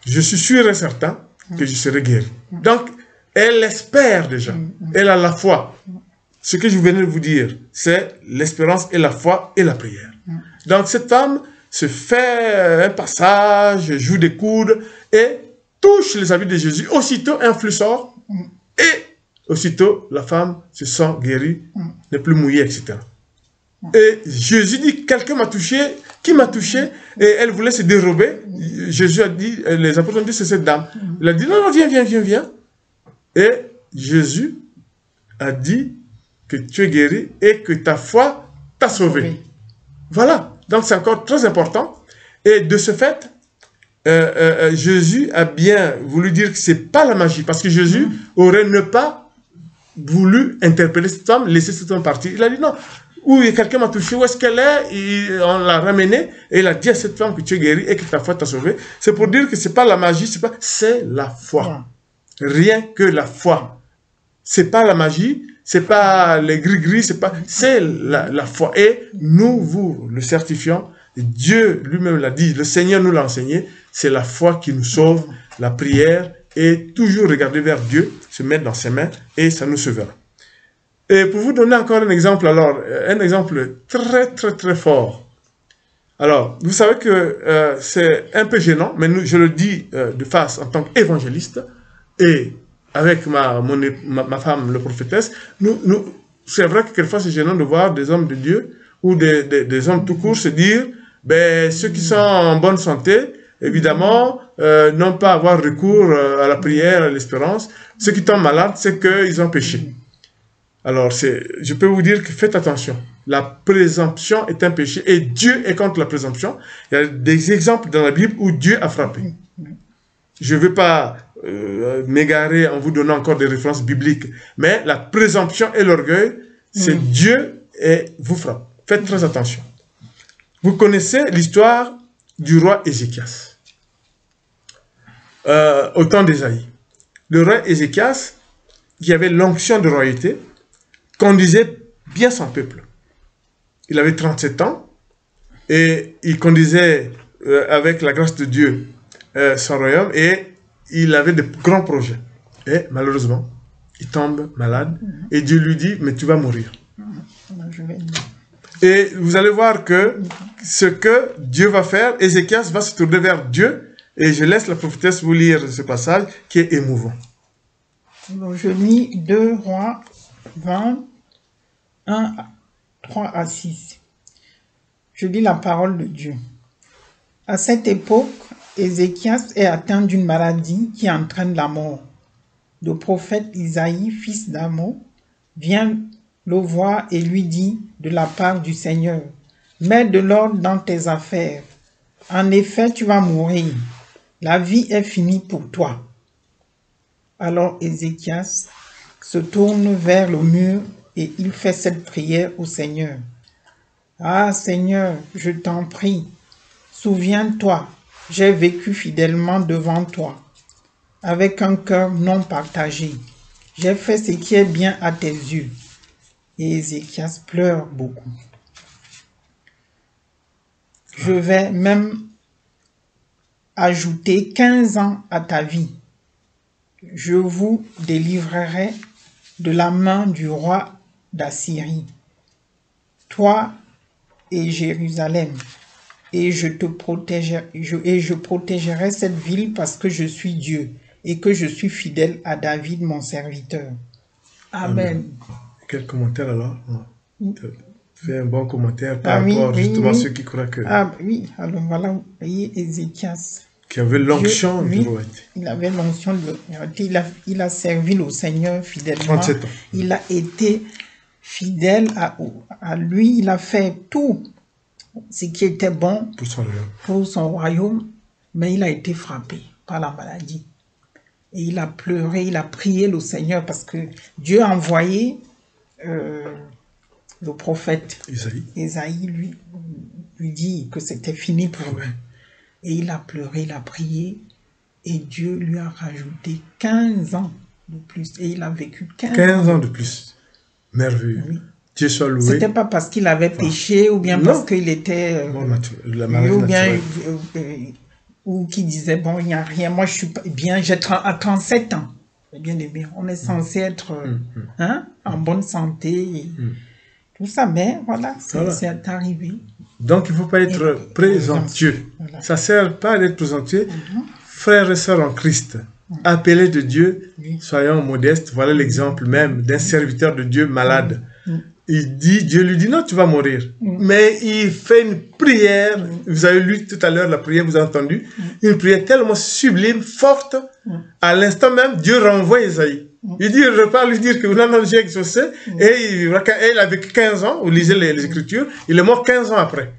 je suis sûr et certain que je serai guéri. Donc, elle espère déjà. Elle a la foi. Ce que je venais de vous dire, c'est l'espérance et la foi et la prière. Donc, cette femme se fait un passage, joue des coudes et touche les habits de Jésus. Aussitôt, un flux sort et aussitôt, la femme se sent guérie, n'est plus mouillée, etc. Et Jésus dit, quelqu'un m'a touché, qui m'a touché? Et elle voulait se dérober. Jésus a dit, les apôtres ont dit, c'est cette dame. Il a dit, non, non, viens. Et Jésus a dit que tu es guéri et que ta foi t'a sauvé. Voilà. Donc, c'est encore très important. Et de ce fait, Jésus a bien voulu dire que ce n'est pas la magie. Parce que Jésus aurait ne pas voulu interpeller cette femme, laisser cette femme partir. Il a dit non. Où quelqu'un m'a touché, où est-ce qu'elle est? Et on l'a ramenée et il a dit à cette femme que tu es guérie et que ta foi t'a sauvé. C'est pour dire que ce n'est pas la magie, c'est la foi. Rien que la foi. Ce n'est pas la magie, ce n'est pas les gris-gris, c'est la foi. Et nous vous le certifions, Dieu lui-même l'a dit, le Seigneur nous l'a enseigné, c'est la foi qui nous sauve, la prière, et toujours regarder vers Dieu, se mettre dans ses mains, et ça nous sauvera. Et pour vous donner encore un exemple, alors, un exemple très fort. Alors, vous savez que c'est un peu gênant, mais je le dis de face en tant qu'évangéliste, et avec ma femme, le prophétesse, c'est vrai que quelquefois c'est gênant de voir des hommes de Dieu, ou des hommes tout court se dire, ben, ceux qui sont en bonne santé, évidemment, n'ont pas à avoir recours à la prière, à l'espérance. Ceux qui tombent malades, c'est qu'ils ont péché. Alors, je peux vous dire que faites attention. La présomption est un péché et Dieu est contre la présomption. Il y a des exemples dans la Bible où Dieu a frappé. Je ne veux pas m'égarer en vous donnant encore des références bibliques, mais la présomption et l'orgueil, c'est Dieu et vous frappe. Faites très attention. Vous connaissez l'histoire du roi Ézéchias. Au temps d'Ésaïe. Le roi Ézéchias, qui avait l'onction de royauté, conduisait bien son peuple. Il avait 37 ans et il conduisait avec la grâce de Dieu son royaume et il avait de grands projets. Et malheureusement, il tombe malade et Dieu lui dit, mais tu vas mourir. Et vous allez voir que ce que Dieu va faire, Ézéchias va se tourner vers Dieu Et je laisse la prophétesse vous lire ce passage qui est émouvant. Alors, je lis 2 Rois 20, 1, 3 à 6. Je lis la parole de Dieu. À cette époque, Ézéchias est atteint d'une maladie qui entraîne la mort. Le prophète Isaïe, fils d'Amos, vient le voir et lui dit de la part du Seigneur, « Mets de l'ordre dans tes affaires. En effet, tu vas mourir. La vie est finie pour toi. » Alors Ézéchias se tourne vers le mur et il fait cette prière au Seigneur. « Ah Seigneur, je t'en prie, souviens-toi, j'ai vécu fidèlement devant toi, avec un cœur non partagé. J'ai fait ce qui est bien à tes yeux. » Et Ézéchias pleure beaucoup. Je vais même ajouter 15 ans à ta vie. Je vous délivrerai de la main du roi d'Assyrie, toi et Jérusalem, et je protégerai cette ville parce que je suis Dieu et que je suis fidèle à David mon serviteur. Amen. Quel commentaire alors? Fais un bon commentaire par rapport justement à ceux qui croient que... Ah oui, alors voilà, vous voyez Ézéchias. Qui avait l'onction du roi. Il avait l'onction du roi. Il a servi le Seigneur fidèlement. 37 ans. Il a été fidèle à lui. Il a fait tout ce qui était bon pour son royaume. Mais il a été frappé par la maladie. Et il a pleuré, il a prié le Seigneur parce que Dieu a envoyé le prophète Isaïe lui dit que c'était fini pour lui. Et il a pleuré, il a prié, et Dieu lui a rajouté 15 ans de plus. Et il a vécu 15 ans de plus. Merveilleux. Oui. Dieu soit loué. C'était pas parce qu'il avait péché, ou bien parce qu'il était... ou qui disait, bon, il n'y a rien, moi je suis bien, j'ai à 37 ans. Bien aimé, on est censé être en bonne santé, tout ça, mais voilà, c'est arrivé. Donc, il ne faut pas être présomptueux. Voilà. Ça ne sert pas d'être présomptueux. Frères et sœurs en Christ, appelés de Dieu, soyons modestes. Voilà l'exemple même d'un serviteur de Dieu malade. Dieu lui dit, non, tu vas mourir. Mais il fait une prière. Vous avez lu tout à l'heure la prière, vous avez entendu. Une prière tellement sublime, forte. À l'instant même, Dieu renvoie Isaïe. Il dit, il repart lui dire que non, j'ai exaucé. Et il a vécu 15 ans, vous lisez les Écritures, il est mort 15 ans après.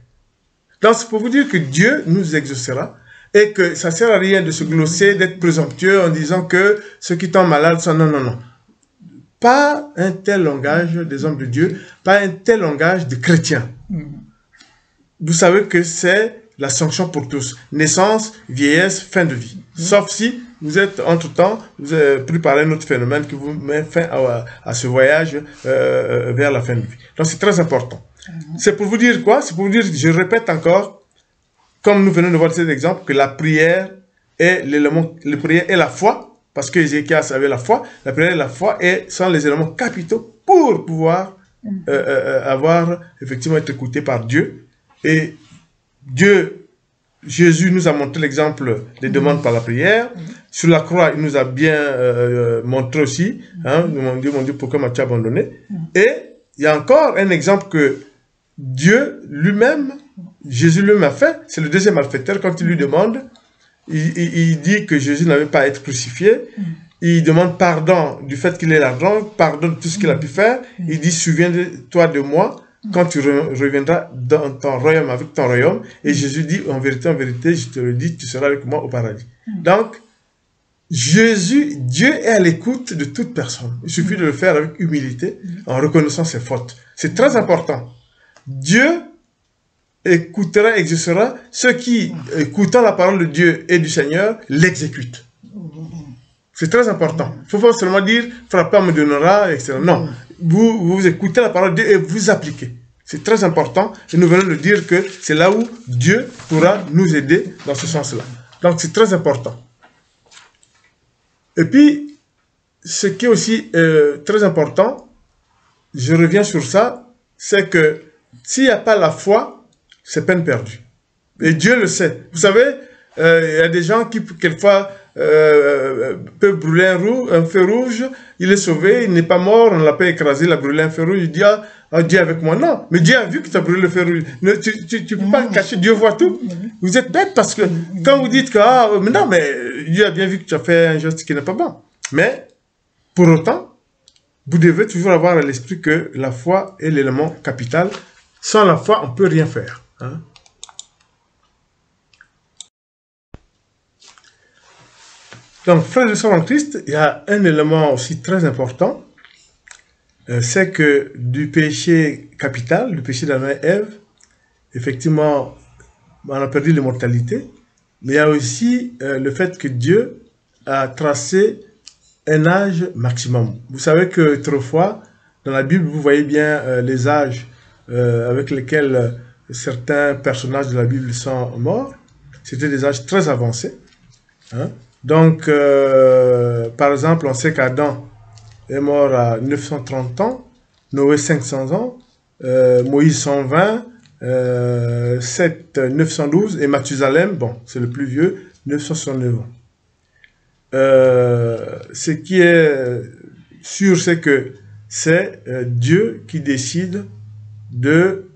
Donc c'est pour vous dire que Dieu nous exaucera et que ça ne sert à rien de se glosser, d'être présomptueux en disant que ceux qui tombent malades sont... Non. Pas un tel langage des hommes de Dieu, pas un tel langage de chrétiens. Vous savez que c'est la sanction pour tous. Naissance, vieillesse, fin de vie. Sauf si vous êtes, entre-temps, vous avez pris par un autre phénomène qui vous met fin à ce voyage vers la fin de vie. Donc, c'est très important. C'est pour vous dire quoi? C'est pour vous dire, je répète encore, comme nous venons de voir cet exemple, que la prière est l'élément, la prière est la foi, parce que Ézéchias avait la foi, la prière et la foi sont les éléments capitaux pour pouvoir effectivement être écouté par Dieu. Et Jésus nous a montré l'exemple des demandes par la prière. Sur la croix, il nous a bien montré aussi, mon Dieu, pourquoi m'as-tu abandonné? Et il y a encore un exemple que Dieu lui-même, Jésus lui-même a fait, c'est le deuxième malfaiteur, quand il lui demande, il dit que Jésus n'avait pas à être crucifié, il demande pardon du fait qu'il est l'argent, pardon de tout ce qu'il a pu faire, il dit, souviens-toi de moi, quand tu reviendras dans ton royaume, avec ton royaume, et Jésus dit, en vérité, je te le dis, tu seras avec moi au paradis. Donc, Dieu est à l'écoute de toute personne. Il suffit de le faire avec humilité, en reconnaissant ses fautes. C'est très important. Dieu écoutera, exaucera ceux qui, écoutant la parole de Dieu et du Seigneur, l'exécutent. C'est très important. Il ne faut pas seulement dire, frappez, me donnera, etc. Non. Vous écoutez la parole de Dieu et vous appliquez. C'est très important. Et nous venons de dire que c'est là où Dieu pourra nous aider dans ce sens-là. Donc, c'est très important. Et puis, ce qui est aussi très important, je reviens sur ça, c'est que s'il n'y a pas la foi, c'est peine perdue. Et Dieu le sait. Vous savez, Il y a des gens qui, quelquefois, peuvent brûler un feu rouge, il est sauvé, il n'est pas mort, on ne l'a pas écrasé, il a brûlé un feu rouge, il dit, ah, Dieu est avec moi. Non, mais Dieu a vu que tu as brûlé le feu rouge. Tu ne peux pas cacher, Dieu voit tout. Vous êtes bête parce que quand vous dites que, mais non, mais Dieu a bien vu que tu as fait un geste qui n'est pas bon. Mais, pour autant, vous devez toujours avoir à l'esprit que la foi est l'élément capital. Sans la foi, on ne peut rien faire. Hein? Donc, frères et sœurs en Christ, il y a un élément aussi très important, c'est que du péché capital, du péché d'Adam et Ève, effectivement, on a perdu l'immortalité, mais il y a aussi le fait que Dieu a tracé un âge maximum. Vous savez que autrefois, dans la Bible, vous voyez bien les âges avec lesquels certains personnages de la Bible sont morts. C'était des âges très avancés. Hein? Donc, par exemple, on sait qu'Adam est mort à 930 ans, Noé 500 ans, Moïse 120, Seth 912 et Mathusalem, bon, c'est le plus vieux, 969 ans. Ce qui est sûr, c'est que c'est Dieu qui décide de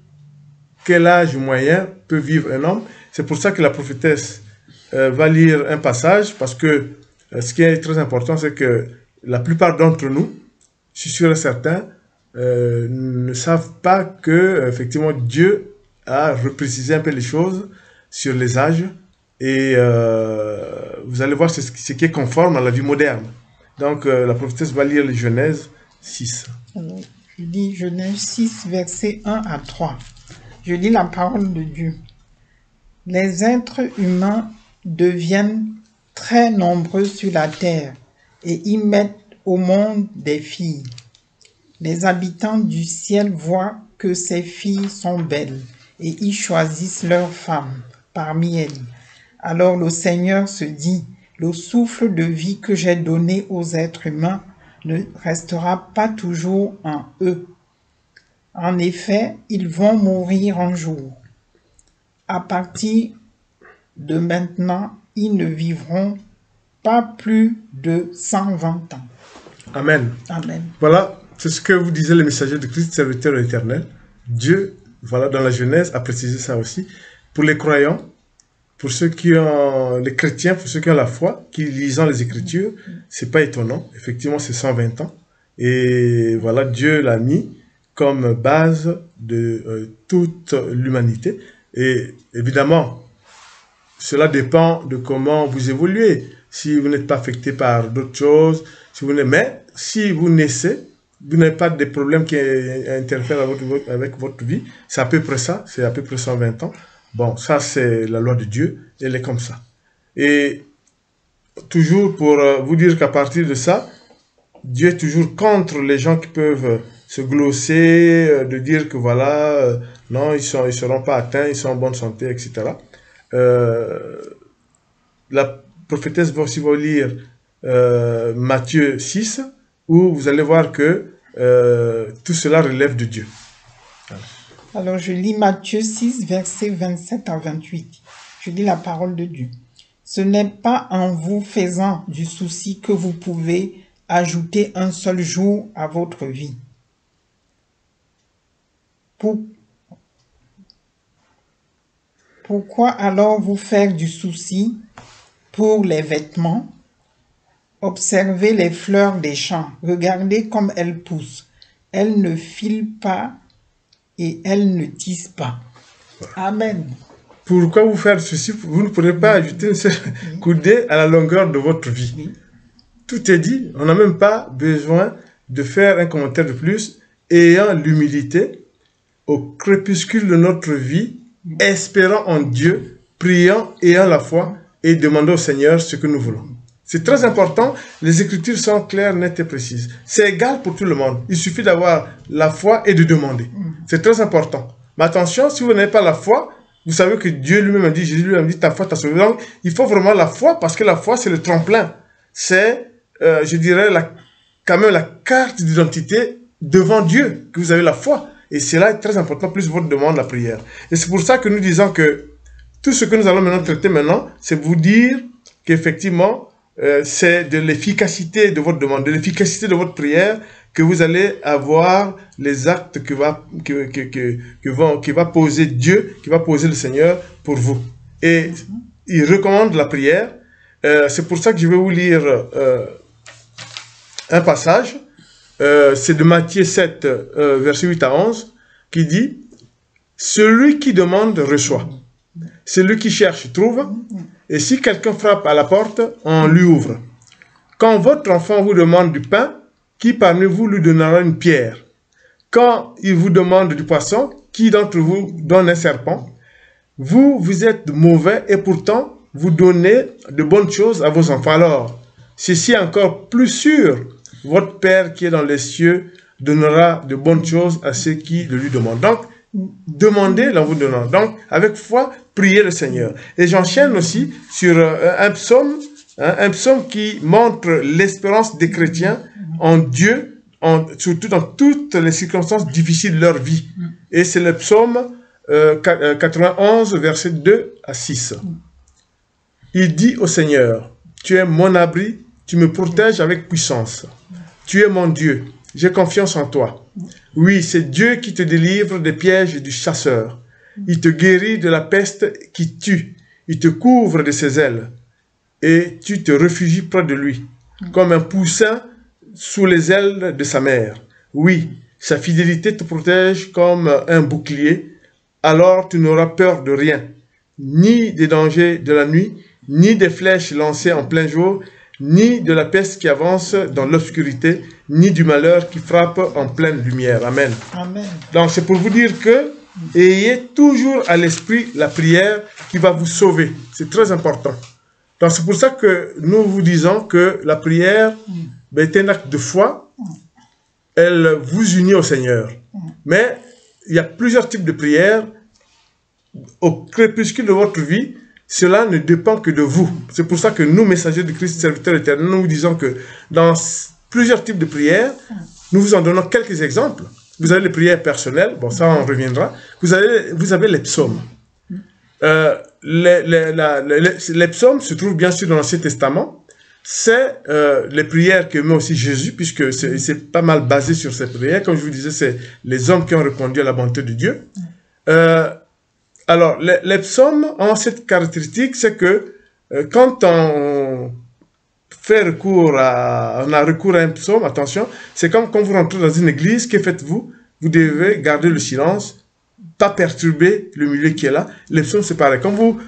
quel âge moyen peut vivre un homme. C'est pour ça que la prophétesse va lire un passage, parce que ce qui est très important, c'est que la plupart d'entre nous, je suis sûr et certain, ne savent pas que effectivement Dieu a reprécisé un peu les choses sur les âges, et vous allez voir ce qui est conforme à la vie moderne. Donc la prophétesse va lire les Genèse 6. Alors, je lis Genèse 6, versets 1 à 3. Je lis la parole de Dieu. Les êtres humains deviennent très nombreux sur la terre et y mettent au monde des filles. Les habitants du ciel voient que ces filles sont belles et y choisissent leurs femmes parmi elles. Alors le Seigneur se dit, le souffle de vie que j'ai donné aux êtres humains ne restera pas toujours en eux. En effet, ils vont mourir un jour. À partir de maintenant, ils ne vivront pas plus de 120 ans. Amen. Amen. Voilà, c'est ce que vous disiez les messagers de Christ, serviteurs de l'Éternel. Dieu, voilà, dans la Genèse, a précisé ça aussi. Pour les croyants, pour ceux qui ont, les chrétiens, pour ceux qui ont la foi, qui lisant les Écritures, c'est pas étonnant. Effectivement, c'est 120 ans. Et voilà, Dieu l'a mis comme base de toute l'humanité. Et évidemment, cela dépend de comment vous évoluez. Si vous n'êtes pas affecté par d'autres choses, mais si vous naissez, vous n'avez pas de problèmes qui interfèrent avec votre vie, c'est à peu près ça, c'est à peu près 120 ans. Bon, ça c'est la loi de Dieu, elle est comme ça. Et toujours pour vous dire qu'à partir de ça, Dieu est toujours contre les gens qui peuvent se glosser, de dire que voilà, non, ils seront pas atteints, ils sont en bonne santé, etc. La prophétesse va aussi vous lire Matthieu 6, où vous allez voir que tout cela relève de Dieu. Alors je lis Matthieu 6, versets 27 à 28. Je lis la parole de Dieu. Ce n'est pas en vous faisant du souci que vous pouvez ajouter un seul jour à votre vie. Pourquoi alors vous faire du souci pour les vêtements? Observez les fleurs des champs, regardez comme elles poussent. Elles ne filent pas et elles ne tissent pas. Amen. Pourquoi vous faire ceci? Vous ne pourrez pas ajouter une seule coudée à la longueur de votre vie. Oui. Tout est dit. On n'a même pas besoin de faire un commentaire de plus. Ayant l'humilité au crépuscule de notre vie, espérant en Dieu, priant, ayant la foi et demandant au Seigneur ce que nous voulons. C'est très important. Les Écritures sont claires, nettes et précises. C'est égal pour tout le monde. Il suffit d'avoir la foi et de demander. C'est très important. Mais attention, si vous n'avez pas la foi, vous savez que Dieu lui-même a dit, Jésus lui-même a dit, ta foi t'a sauvé. Donc, il faut vraiment la foi, parce que la foi, c'est le tremplin. C'est, je dirais, quand même la carte d'identité devant Dieu, que vous avez la foi. Et c'est là très important, plus votre demande, la prière. Et c'est pour ça que nous disons que tout ce que nous allons maintenant traiter maintenant, c'est vous dire qu'effectivement, c'est de l'efficacité de votre demande, de l'efficacité de votre prière que vous allez avoir les actes que va poser Dieu, qui va poser le Seigneur pour vous. Et il recommande la prière. C'est pour ça que je vais vous lire un passage. C'est de Matthieu 7, verset 8 à 11, qui dit « Celui qui demande reçoit. Celui qui cherche trouve. Et si quelqu'un frappe à la porte, on lui ouvre. Quand votre enfant vous demande du pain, qui parmi vous lui donnera une pierre? Quand il vous demande du poisson, qui d'entre vous donne un serpent? Vous, vous êtes mauvais et pourtant, vous donnez de bonnes choses à vos enfants. Alors, ceci est encore plus sûr, votre Père qui est dans les cieux donnera de bonnes choses à ceux qui le lui demandent. Donc, demandez en vous donnant. Donc, avec foi, priez le Seigneur. Et j'enchaîne aussi sur un psaume qui montre l'espérance des chrétiens en Dieu, surtout dans toutes les circonstances difficiles de leur vie. Et c'est le psaume 91, versets 2 à 6. Il dit au Seigneur, tu es mon abri, tu me protèges avec puissance. Tu es mon Dieu, j'ai confiance en toi. Oui, c'est Dieu qui te délivre des pièges du chasseur. Il te guérit de la peste qui tue. Il te couvre de ses ailes. Et tu te réfugies près de lui, comme un poussin sous les ailes de sa mère. Oui, sa fidélité te protège comme un bouclier. Alors tu n'auras peur de rien, ni des dangers de la nuit, ni des flèches lancées en plein jour, ni de la peste qui avance dans l'obscurité, ni du malheur qui frappe en pleine lumière. Amen. Amen. Donc c'est pour vous dire que ayez toujours à l'esprit la prière qui va vous sauver. C'est très important. Donc c'est pour ça que nous vous disons que la prière est un acte de foi. Elle vous unit au Seigneur. Mais il y a plusieurs types de prières. Au crépuscule de votre vie, cela ne dépend que de vous. C'est pour ça que nous, messagers de Christ, serviteurs éternels, nous vous disons que dans plusieurs types de prières, nous vous en donnons quelques exemples. Vous avez les prières personnelles, bon ça on reviendra. Vous avez les psaumes. Les psaumes se trouvent bien sûr dans l'Ancien Testament. C'est les prières que met aussi Jésus, puisque c'est pas mal basé sur ces prières. Comme je vous disais, c'est les hommes qui ont répondu à la bonté de Dieu. Alors, les psaumes ont cette caractéristique, c'est que quand on a recours à un psaume, attention, c'est comme quand vous rentrez dans une église, que faites-vous? Vous devez garder le silence, pas perturber le milieu qui est là. Les psaumes, c'est pareil. Quand vous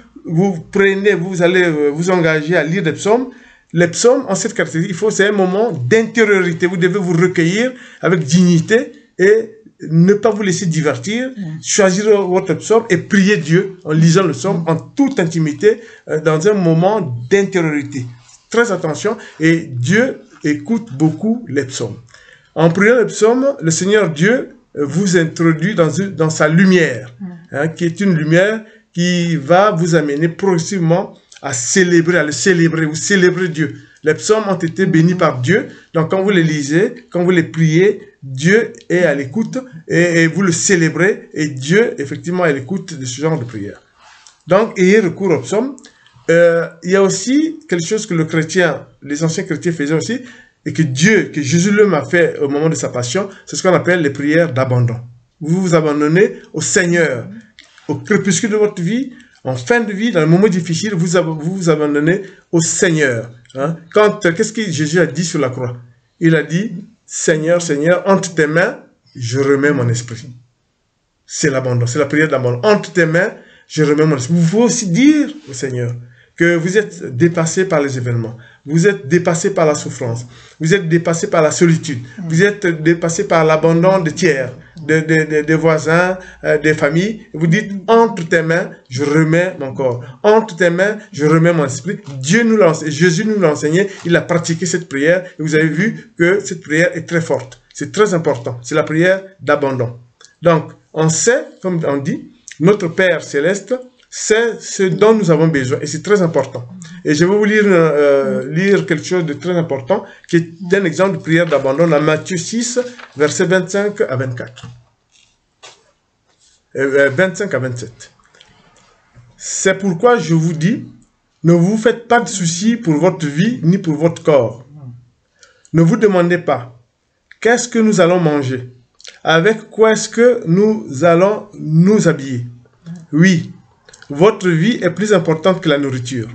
allez vous engager à lire des psaumes, les psaumes ont cette caractéristique, c'est un moment d'intériorité. Vous devez vous recueillir avec dignité et ne pas vous laisser divertir, choisir votre psaume et prier Dieu en lisant le psaume en toute intimité, dans un moment d'intériorité. Très attention, et Dieu écoute beaucoup les psaumes. En priant le psaume, le Seigneur Dieu vous introduit dans sa lumière, qui est une lumière qui va vous amener progressivement à le célébrer, vous célébrez Dieu. Les psaumes ont été bénis par Dieu, donc quand vous les lisez, quand vous les priez, Dieu est à l'écoute et vous le célébrez et Dieu, effectivement, est à l'écoute de ce genre de prière. Donc, ayez recours au psaume. Il y a aussi quelque chose que les anciens chrétiens faisaient aussi, et que Jésus lui a fait au moment de sa passion, c'est ce qu'on appelle les prières d'abandon. Vous vous abandonnez au Seigneur. Au crépuscule de votre vie, en fin de vie, dans le moment difficile, vous vous abandonnez au Seigneur. Qu'est-ce que Jésus a dit sur la croix? Il a dit, Seigneur, Seigneur, entre tes mains, je remets mon esprit. C'est l'abandon, c'est la prière d'abandon. Entre tes mains, je remets mon esprit. Vous pouvez aussi dire au Seigneur que vous êtes dépassé par les événements, vous êtes dépassé par la souffrance, vous êtes dépassé par la solitude, vous êtes dépassé par l'abandon des tiers, des voisins, des familles. Vous dites, entre tes mains, je remets mon corps. Entre tes mains, je remets mon esprit. Jésus nous l'a enseigné, il a pratiqué cette prière et vous avez vu que cette prière est très forte. C'est très important. C'est la prière d'abandon. Donc, on sait, comme on dit, notre Père Céleste, c'est ce dont nous avons besoin et c'est très important. Et je vais vous lire quelque chose de très important qui est un exemple de prière d'abandon dans Matthieu 6, versets 25 à 24. 25 à 27. C'est pourquoi je vous dis, ne vous faites pas de soucis pour votre vie ni pour votre corps. Ne vous demandez pas, qu'est-ce que nous allons manger? Avec quoi est-ce que nous allons nous habiller? Oui, votre vie est plus importante que la nourriture.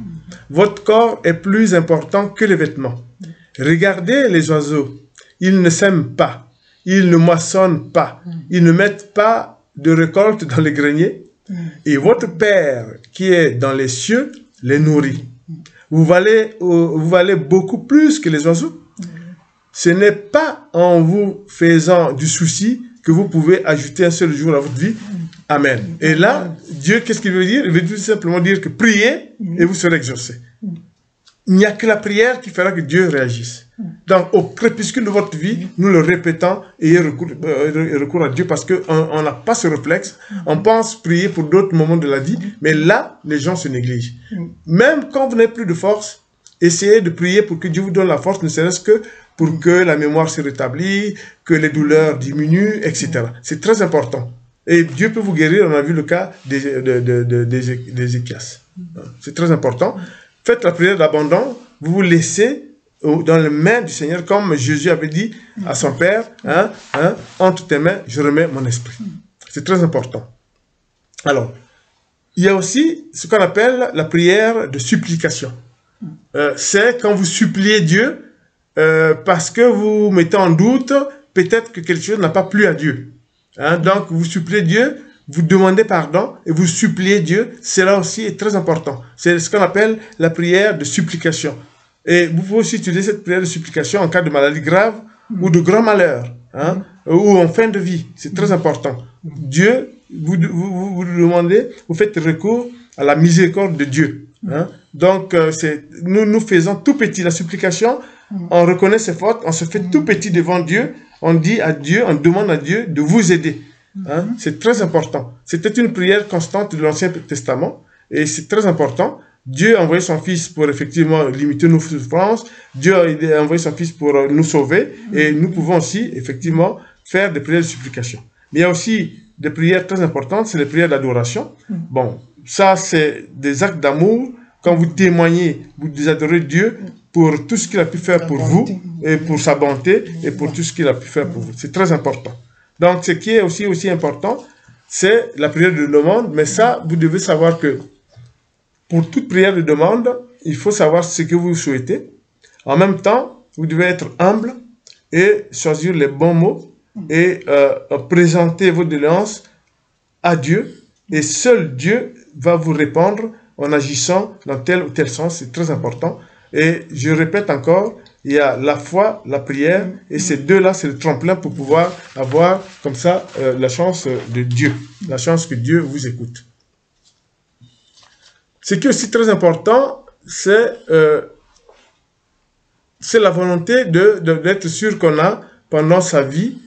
Votre corps est plus important que les vêtements. Regardez les oiseaux. Ils ne sèment pas. Ils ne moissonnent pas. Ils ne mettent pas de récolte dans les greniers. Et votre Père qui est dans les cieux les nourrit. Vous valez beaucoup plus que les oiseaux. Ce n'est pas en vous faisant du souci que vous pouvez ajouter un seul jour à votre vie. Amen. Et là, Dieu, qu'est-ce qu'il veut dire? Il veut tout simplement dire que priez et vous serez exaucés. Il n'y a que la prière qui fera que Dieu réagisse. Donc, au crépuscule de votre vie, nous le répétons, ayez recours à Dieu parce qu'on n'a pas ce réflexe. On pense prier pour d'autres moments de la vie, mais là, les gens se négligent. Même quand vous n'avez plus de force, essayez de prier pour que Dieu vous donne la force, ne serait-ce que pour que la mémoire se rétablisse, que les douleurs diminuent, etc. C'est très important. Et Dieu peut vous guérir, on a vu le cas d'Ézéchias. C'est très important. Faites la prière d'abandon, vous vous laissez dans les mains du Seigneur, comme Jésus avait dit à son Père, entre tes mains, je remets mon esprit. C'est très important. Alors, il y a aussi ce qu'on appelle la prière de supplication. C'est quand vous suppliez Dieu parce que vous mettez en doute peut-être que quelque chose n'a pas plu à Dieu. Donc, vous suppliez Dieu, vous demandez pardon et vous suppliez Dieu. Cela aussi est très important. C'est ce qu'on appelle la prière de supplication. Et vous pouvez aussi utiliser cette prière de supplication en cas de maladie grave ou de grand malheur, ou en fin de vie. C'est très important. Dieu, vous demandez, vous faites recours à la miséricorde de Dieu. Donc, nous faisons tout petit. La supplication, on reconnaît ses fautes, on se fait tout petit devant Dieu. On dit à Dieu, on demande à Dieu de vous aider. C'est très important. C'était une prière constante de l'Ancien Testament et c'est très important. Dieu a envoyé son Fils pour effectivement limiter nos souffrances. Dieu a envoyé son Fils pour nous sauver et nous pouvons aussi effectivement faire des prières de supplication. Mais il y a aussi des prières très importantes, c'est les prières d'adoration. Bon, ça c'est des actes d'amour. Quand vous témoignez, vous adorez Dieu pour tout ce qu'il a pu faire pour vous et pour sa bonté et pour tout ce qu'il a pu faire pour vous. C'est très important. Donc, ce qui est aussi important, c'est la prière de demande. Mais ça, vous devez savoir que pour toute prière de demande, il faut savoir ce que vous souhaitez. En même temps, vous devez être humble et choisir les bons mots et présenter vos doléances à Dieu. Et seul Dieu va vous répondre en agissant dans tel ou tel sens. C'est très important. Et je répète encore, il y a la foi, la prière, et ces deux-là, c'est le tremplin pour pouvoir avoir comme ça la chance de Dieu, la chance que Dieu vous écoute. Ce qui est aussi très important, c'est la volonté d'être sûr qu'on a, pendant sa vie,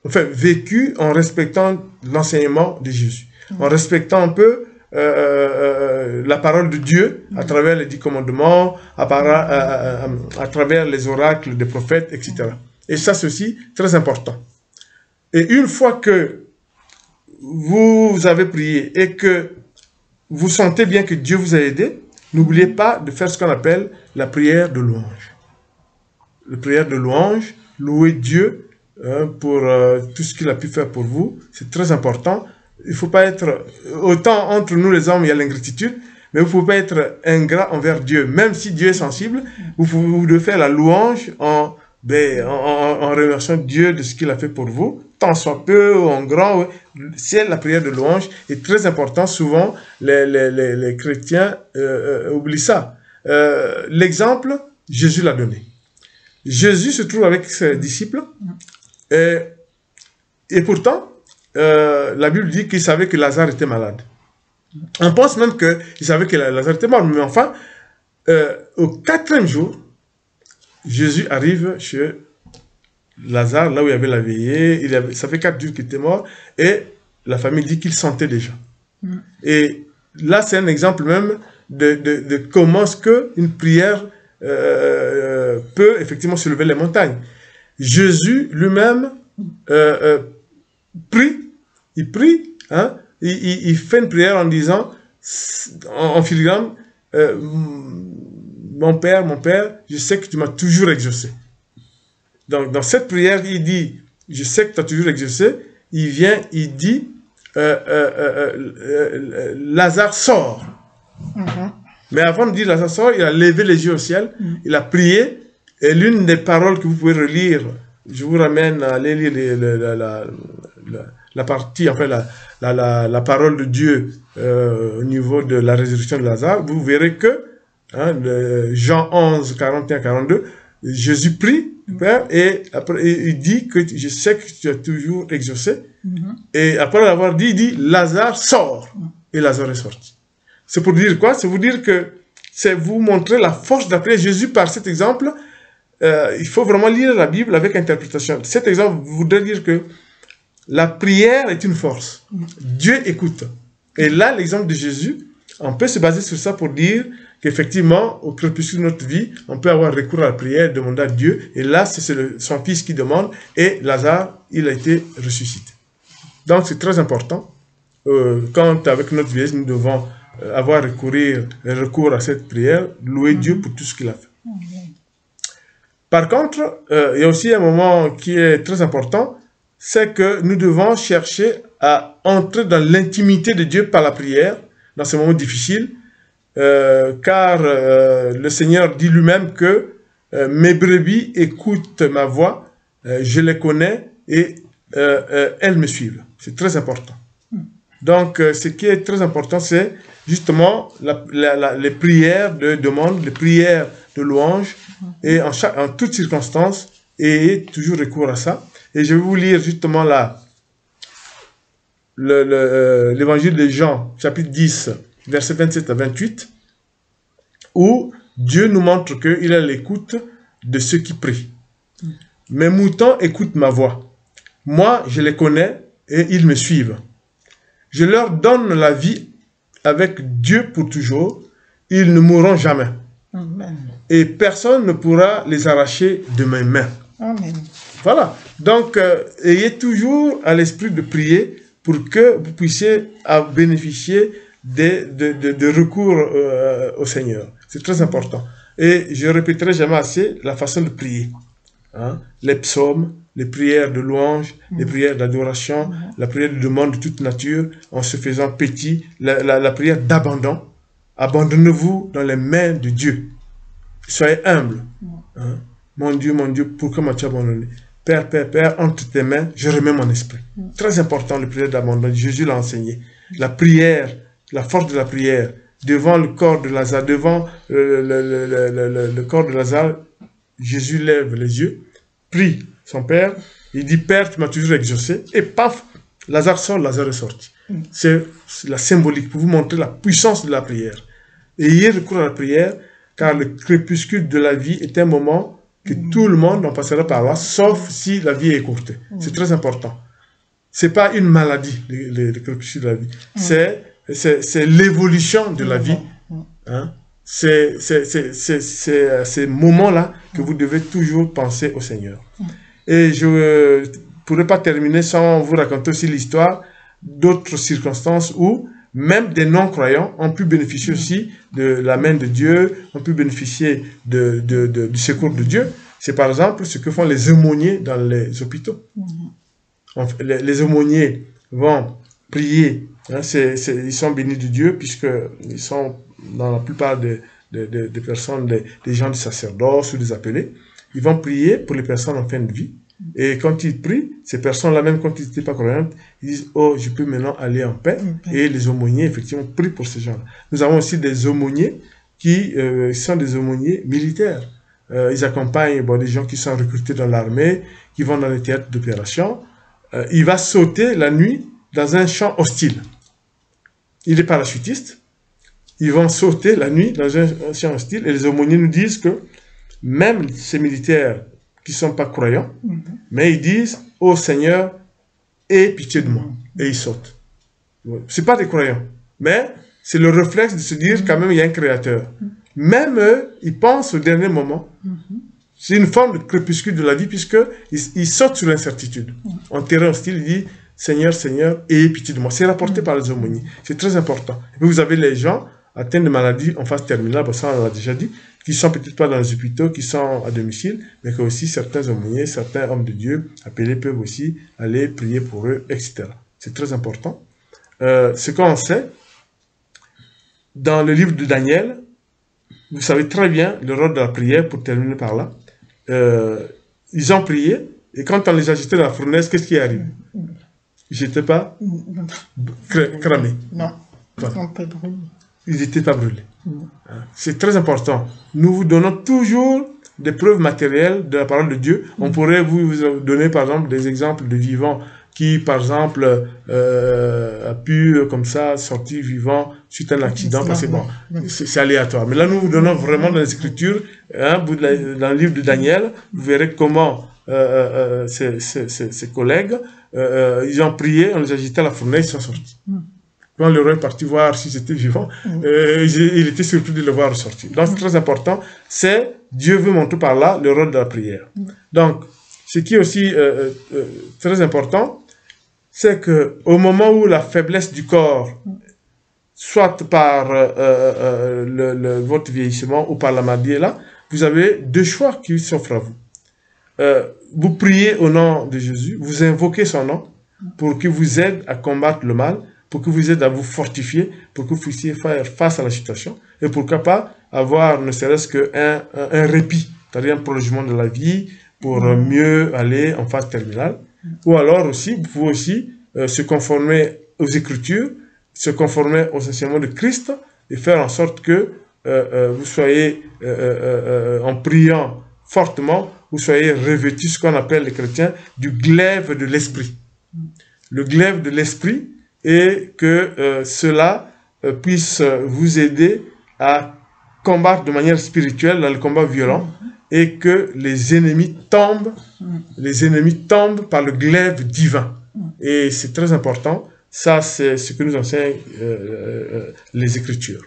vécu en respectant l'enseignement de Jésus, en respectant un peu la parole de Dieu à travers les 10 commandements, à travers les oracles des prophètes, etc. Et ça, c'est aussi très important. Et une fois que vous avez prié et que vous sentez bien que Dieu vous a aidé, n'oubliez pas de faire ce qu'on appelle la prière de louange. La prière de louange, louer Dieu pour tout ce qu'il a pu faire pour vous, c'est très important. Il ne faut pas être, autant entre nous les hommes, il y a l'ingratitude, mais vous ne pouvez pas être ingrat envers Dieu. Même si Dieu est sensible, vous devez faire la louange en remerciant Dieu de ce qu'il a fait pour vous, tant soit peu ou en grand. C'est la prière de louange est très importante. Souvent, les chrétiens oublient ça. L'exemple, Jésus l'a donné. Jésus se trouve avec ses disciples et pourtant, la Bible dit qu'il savait que Lazare était malade. On pense même qu'il savait que Lazare était mort, mais enfin, au 4e jour, Jésus arrive chez Lazare, là où il y avait la veillée. Ça fait 4 jours qu'il était mort, et la famille dit qu'il sentait déjà. Et là, c'est un exemple même de comment est-ce qu'une prière peut effectivement soulever les montagnes. Jésus lui-même prie, il fait une prière en disant, en filigrane, mon Père, je sais que tu m'as toujours exaucé. Donc, dans cette prière, il dit, je sais que tu as toujours exaucé. Il vient, il dit, Lazare sort. Mais avant de dire Lazare sort, il a levé les yeux au ciel, il a prié, et l'une des paroles que vous pouvez relire, je vous ramène à aller lire la partie, enfin la parole de Dieu au niveau de la résurrection de Lazare, vous verrez que, Jean 11, 41-42, Jésus prie, Père, et après il dit que je sais que tu as toujours exaucé, et après l'avoir dit, il dit Lazare sort, et Lazare est sorti. C'est pour dire quoi? C'est vous dire que c'est vous montrer la force de la prière. Jésus, par cet exemple, il faut vraiment lire la Bible avec interprétation. Cet exemple voudrait dire que la prière est une force. Dieu écoute. Et là, l'exemple de Jésus, on peut se baser sur ça pour dire qu'effectivement, au crépuscule de notre vie, on peut avoir recours à la prière, demander à Dieu. Et là, c'est son fils qui demande. Et Lazare, il a été ressuscité. Donc, c'est très important. Quand, avec notre vieillesse, nous devons avoir recours à cette prière, louer Dieu pour tout ce qu'il a fait. Par contre, il y a aussi un moment qui est très important, c'est que nous devons chercher à entrer dans l'intimité de Dieu par la prière, dans ce moment difficile, car le Seigneur dit lui-même que mes brebis écoutent ma voix, je les connais et elles me suivent. C'est très important. Donc, ce qui est très important, c'est justement les prières de demande, les prières de louange, et en toutes circonstances, et toujours recours à ça. Et je vais vous lire justement là, l'évangile de Jean, chapitre 10, versets 27 à 28, où Dieu nous montre qu'il est à l'écoute de ceux qui prient. Mes moutons écoutent ma voix. Moi, je les connais et ils me suivent. Je leur donne la vie avec Dieu pour toujours. Ils ne mourront jamais. Amen. Et personne ne pourra les arracher de mes mains. Amen. Voilà. Donc, ayez toujours à l'esprit de prier pour que vous puissiez bénéficier de recours au Seigneur. C'est très important. Et je répéterai jamais assez la façon de prier. Les psaumes, les prières de louange, les prières d'adoration, la prière de demande de toute nature, en se faisant petit, la prière d'abandon. Abandonnez-vous dans les mains de Dieu. Soyez humble. Mon Dieu, pourquoi m'as-tu abandonné? Père, entre tes mains, je remets mon esprit. Très important, la prière d'abandon. Jésus l'a enseigné. La prière, la force de la prière, devant le corps de Lazare, devant le corps de Lazare, Jésus lève les yeux, prie son Père, il dit, Père, tu m'as toujours exaucé, et paf, Lazare sort, Lazare est sorti. C'est la symbolique pour vous montrer la puissance de la prière. Ayez recours à la prière, car le crépuscule de la vie est un moment que tout le monde en passera par là, sauf si la vie est écourtée. C'est très important. C'est pas une maladie, le crépuscule de la vie. C'est l'évolution de la vie. C'est ces moments-là que vous devez toujours penser au Seigneur. Et je ne pourrais pas terminer sans vous raconter aussi l'histoire d'autres circonstances où même des non-croyants ont pu bénéficier aussi de la main de Dieu, ont pu bénéficier du secours de Dieu. C'est par exemple ce que font les aumôniers dans les hôpitaux. Les aumôniers vont prier, ils sont bénis de Dieu puisqu'ils sont dans la plupart des personnes, des gens du sacerdoce ou des appelés. Ils vont prier pour les personnes en fin de vie. Et quand ils prient, ces personnes-là, même quand ils n'étaient pas croyantes, ils disent « Oh, je peux maintenant aller en paix ». Et les aumôniers, effectivement, prient pour ces gens-là. Nous avons aussi des aumôniers qui sont des aumôniers militaires. Ils accompagnent des gens qui sont recrutés dans l'armée, qui vont dans les théâtres d'opération. Il va sauter la nuit dans un champ hostile. Il est parachutiste. Ils vont sauter la nuit dans un champ hostile. Et les aumôniers nous disent que même ces militaires qui ne sont pas croyants, mais ils disent « Oh Seigneur, aie pitié de moi ». Et ils sautent. Ce pas des croyants, mais c'est le réflexe de se dire quand même il y a un créateur. Même eux, ils pensent au dernier moment. C'est une forme de crépuscule de la vie puisqu'ils sautent sur l'incertitude. En terrain hostile, il dit Seigneur, Seigneur, ayez pitié de moi. C'est rapporté par les aumôniers. C'est très important. Et puis vous avez les gens atteints de maladies en phase terminale, parce qu'on l'a déjà dit, qui sont peut-être pas dans les hôpitaux, qui sont à domicile, mais que aussi certains aumôniers, certains hommes de Dieu appelés peuvent aussi aller prier pour eux, etc. C'est très important. Ce qu'on sait, dans le livre de Daniel, vous savez très bien le rôle de la prière, pour terminer par là. Ils ont prié, et quand on les a jetés dans la fournaise, qu'est-ce qui arrive? Ils n'étaient pas cramés. Non, Voilà. ils n'ont pas brûlé. Ils n'étaient pas brûlés. C'est très important. Nous vous donnons toujours des preuves matérielles de la parole de Dieu. On pourrait vous donner, par exemple, des exemples de vivants qui, par exemple, a pu, comme ça, sortir vivant suite à un accident, parce que bon, c'est aléatoire. Mais là, nous vous donnons vraiment dans les Écritures, dans le livre de Daniel, vous verrez comment ses collègues, ils ont prié, on les a jetés à la fournaise, ils sont sortis. Quand le roi est parti voir s'ils étaient vivants, il était surpris de le voir ressortir. Donc, c'est très important. C'est, Dieu veut montrer par là le rôle de la prière. Donc, ce qui est aussi très important, c'est que au moment où la faiblesse du corps, soit par votre vieillissement ou par la maladie est là, vous avez deux choix qui s'offrent à vous. Vous priez au nom de Jésus, vous invoquez son nom pour qu'il vous aide à combattre le mal, pour qu'il vous aide à vous fortifier, pour que vous puissiez faire face à la situation, et pourquoi pas avoir ne serait-ce qu'un répit, c'est-à-dire un prolongement de la vie, pour mieux aller en phase terminale. Ou alors aussi, vous pouvez aussi se conformer aux Écritures, se conformer aux enseignements de Christ, et faire en sorte que vous soyez, en priant fortement, vous soyez revêtus, ce qu'on appelle les chrétiens, du glaive de l'esprit. Le glaive de l'esprit, et que cela puisse vous aider à combattre de manière spirituelle dans le combat violent, et que les ennemis tombent par le glaive divin. Et c'est très important. Ça, c'est ce que nous enseignent les Écritures.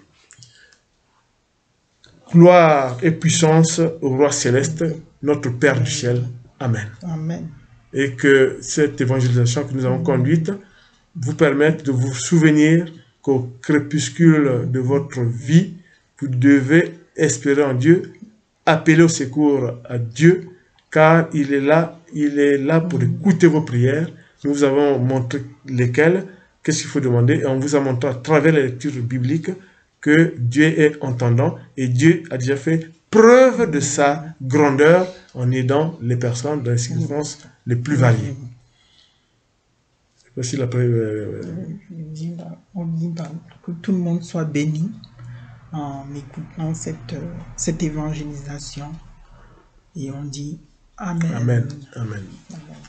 Gloire et puissance au Roi Céleste, notre Père du ciel. Amen. Amen. Et que cette évangélisation que nous avons conduite vous permette de vous souvenir qu'au crépuscule de votre vie, vous devez espérer en Dieu, appeler au secours à Dieu, car il est là pour écouter vos prières. Nous vous avons montré lesquelles, qu'est-ce qu'il faut demander, et on vous a montré à travers la lecture biblique que Dieu est entendant, et Dieu a déjà fait preuve de sa grandeur en aidant les personnes dans les circonstances les plus variées. Voici la preuve. On dit que tout le monde soit béni en écoutant cette évangélisation. Et on dit Amen. Amen. Amen. Amen.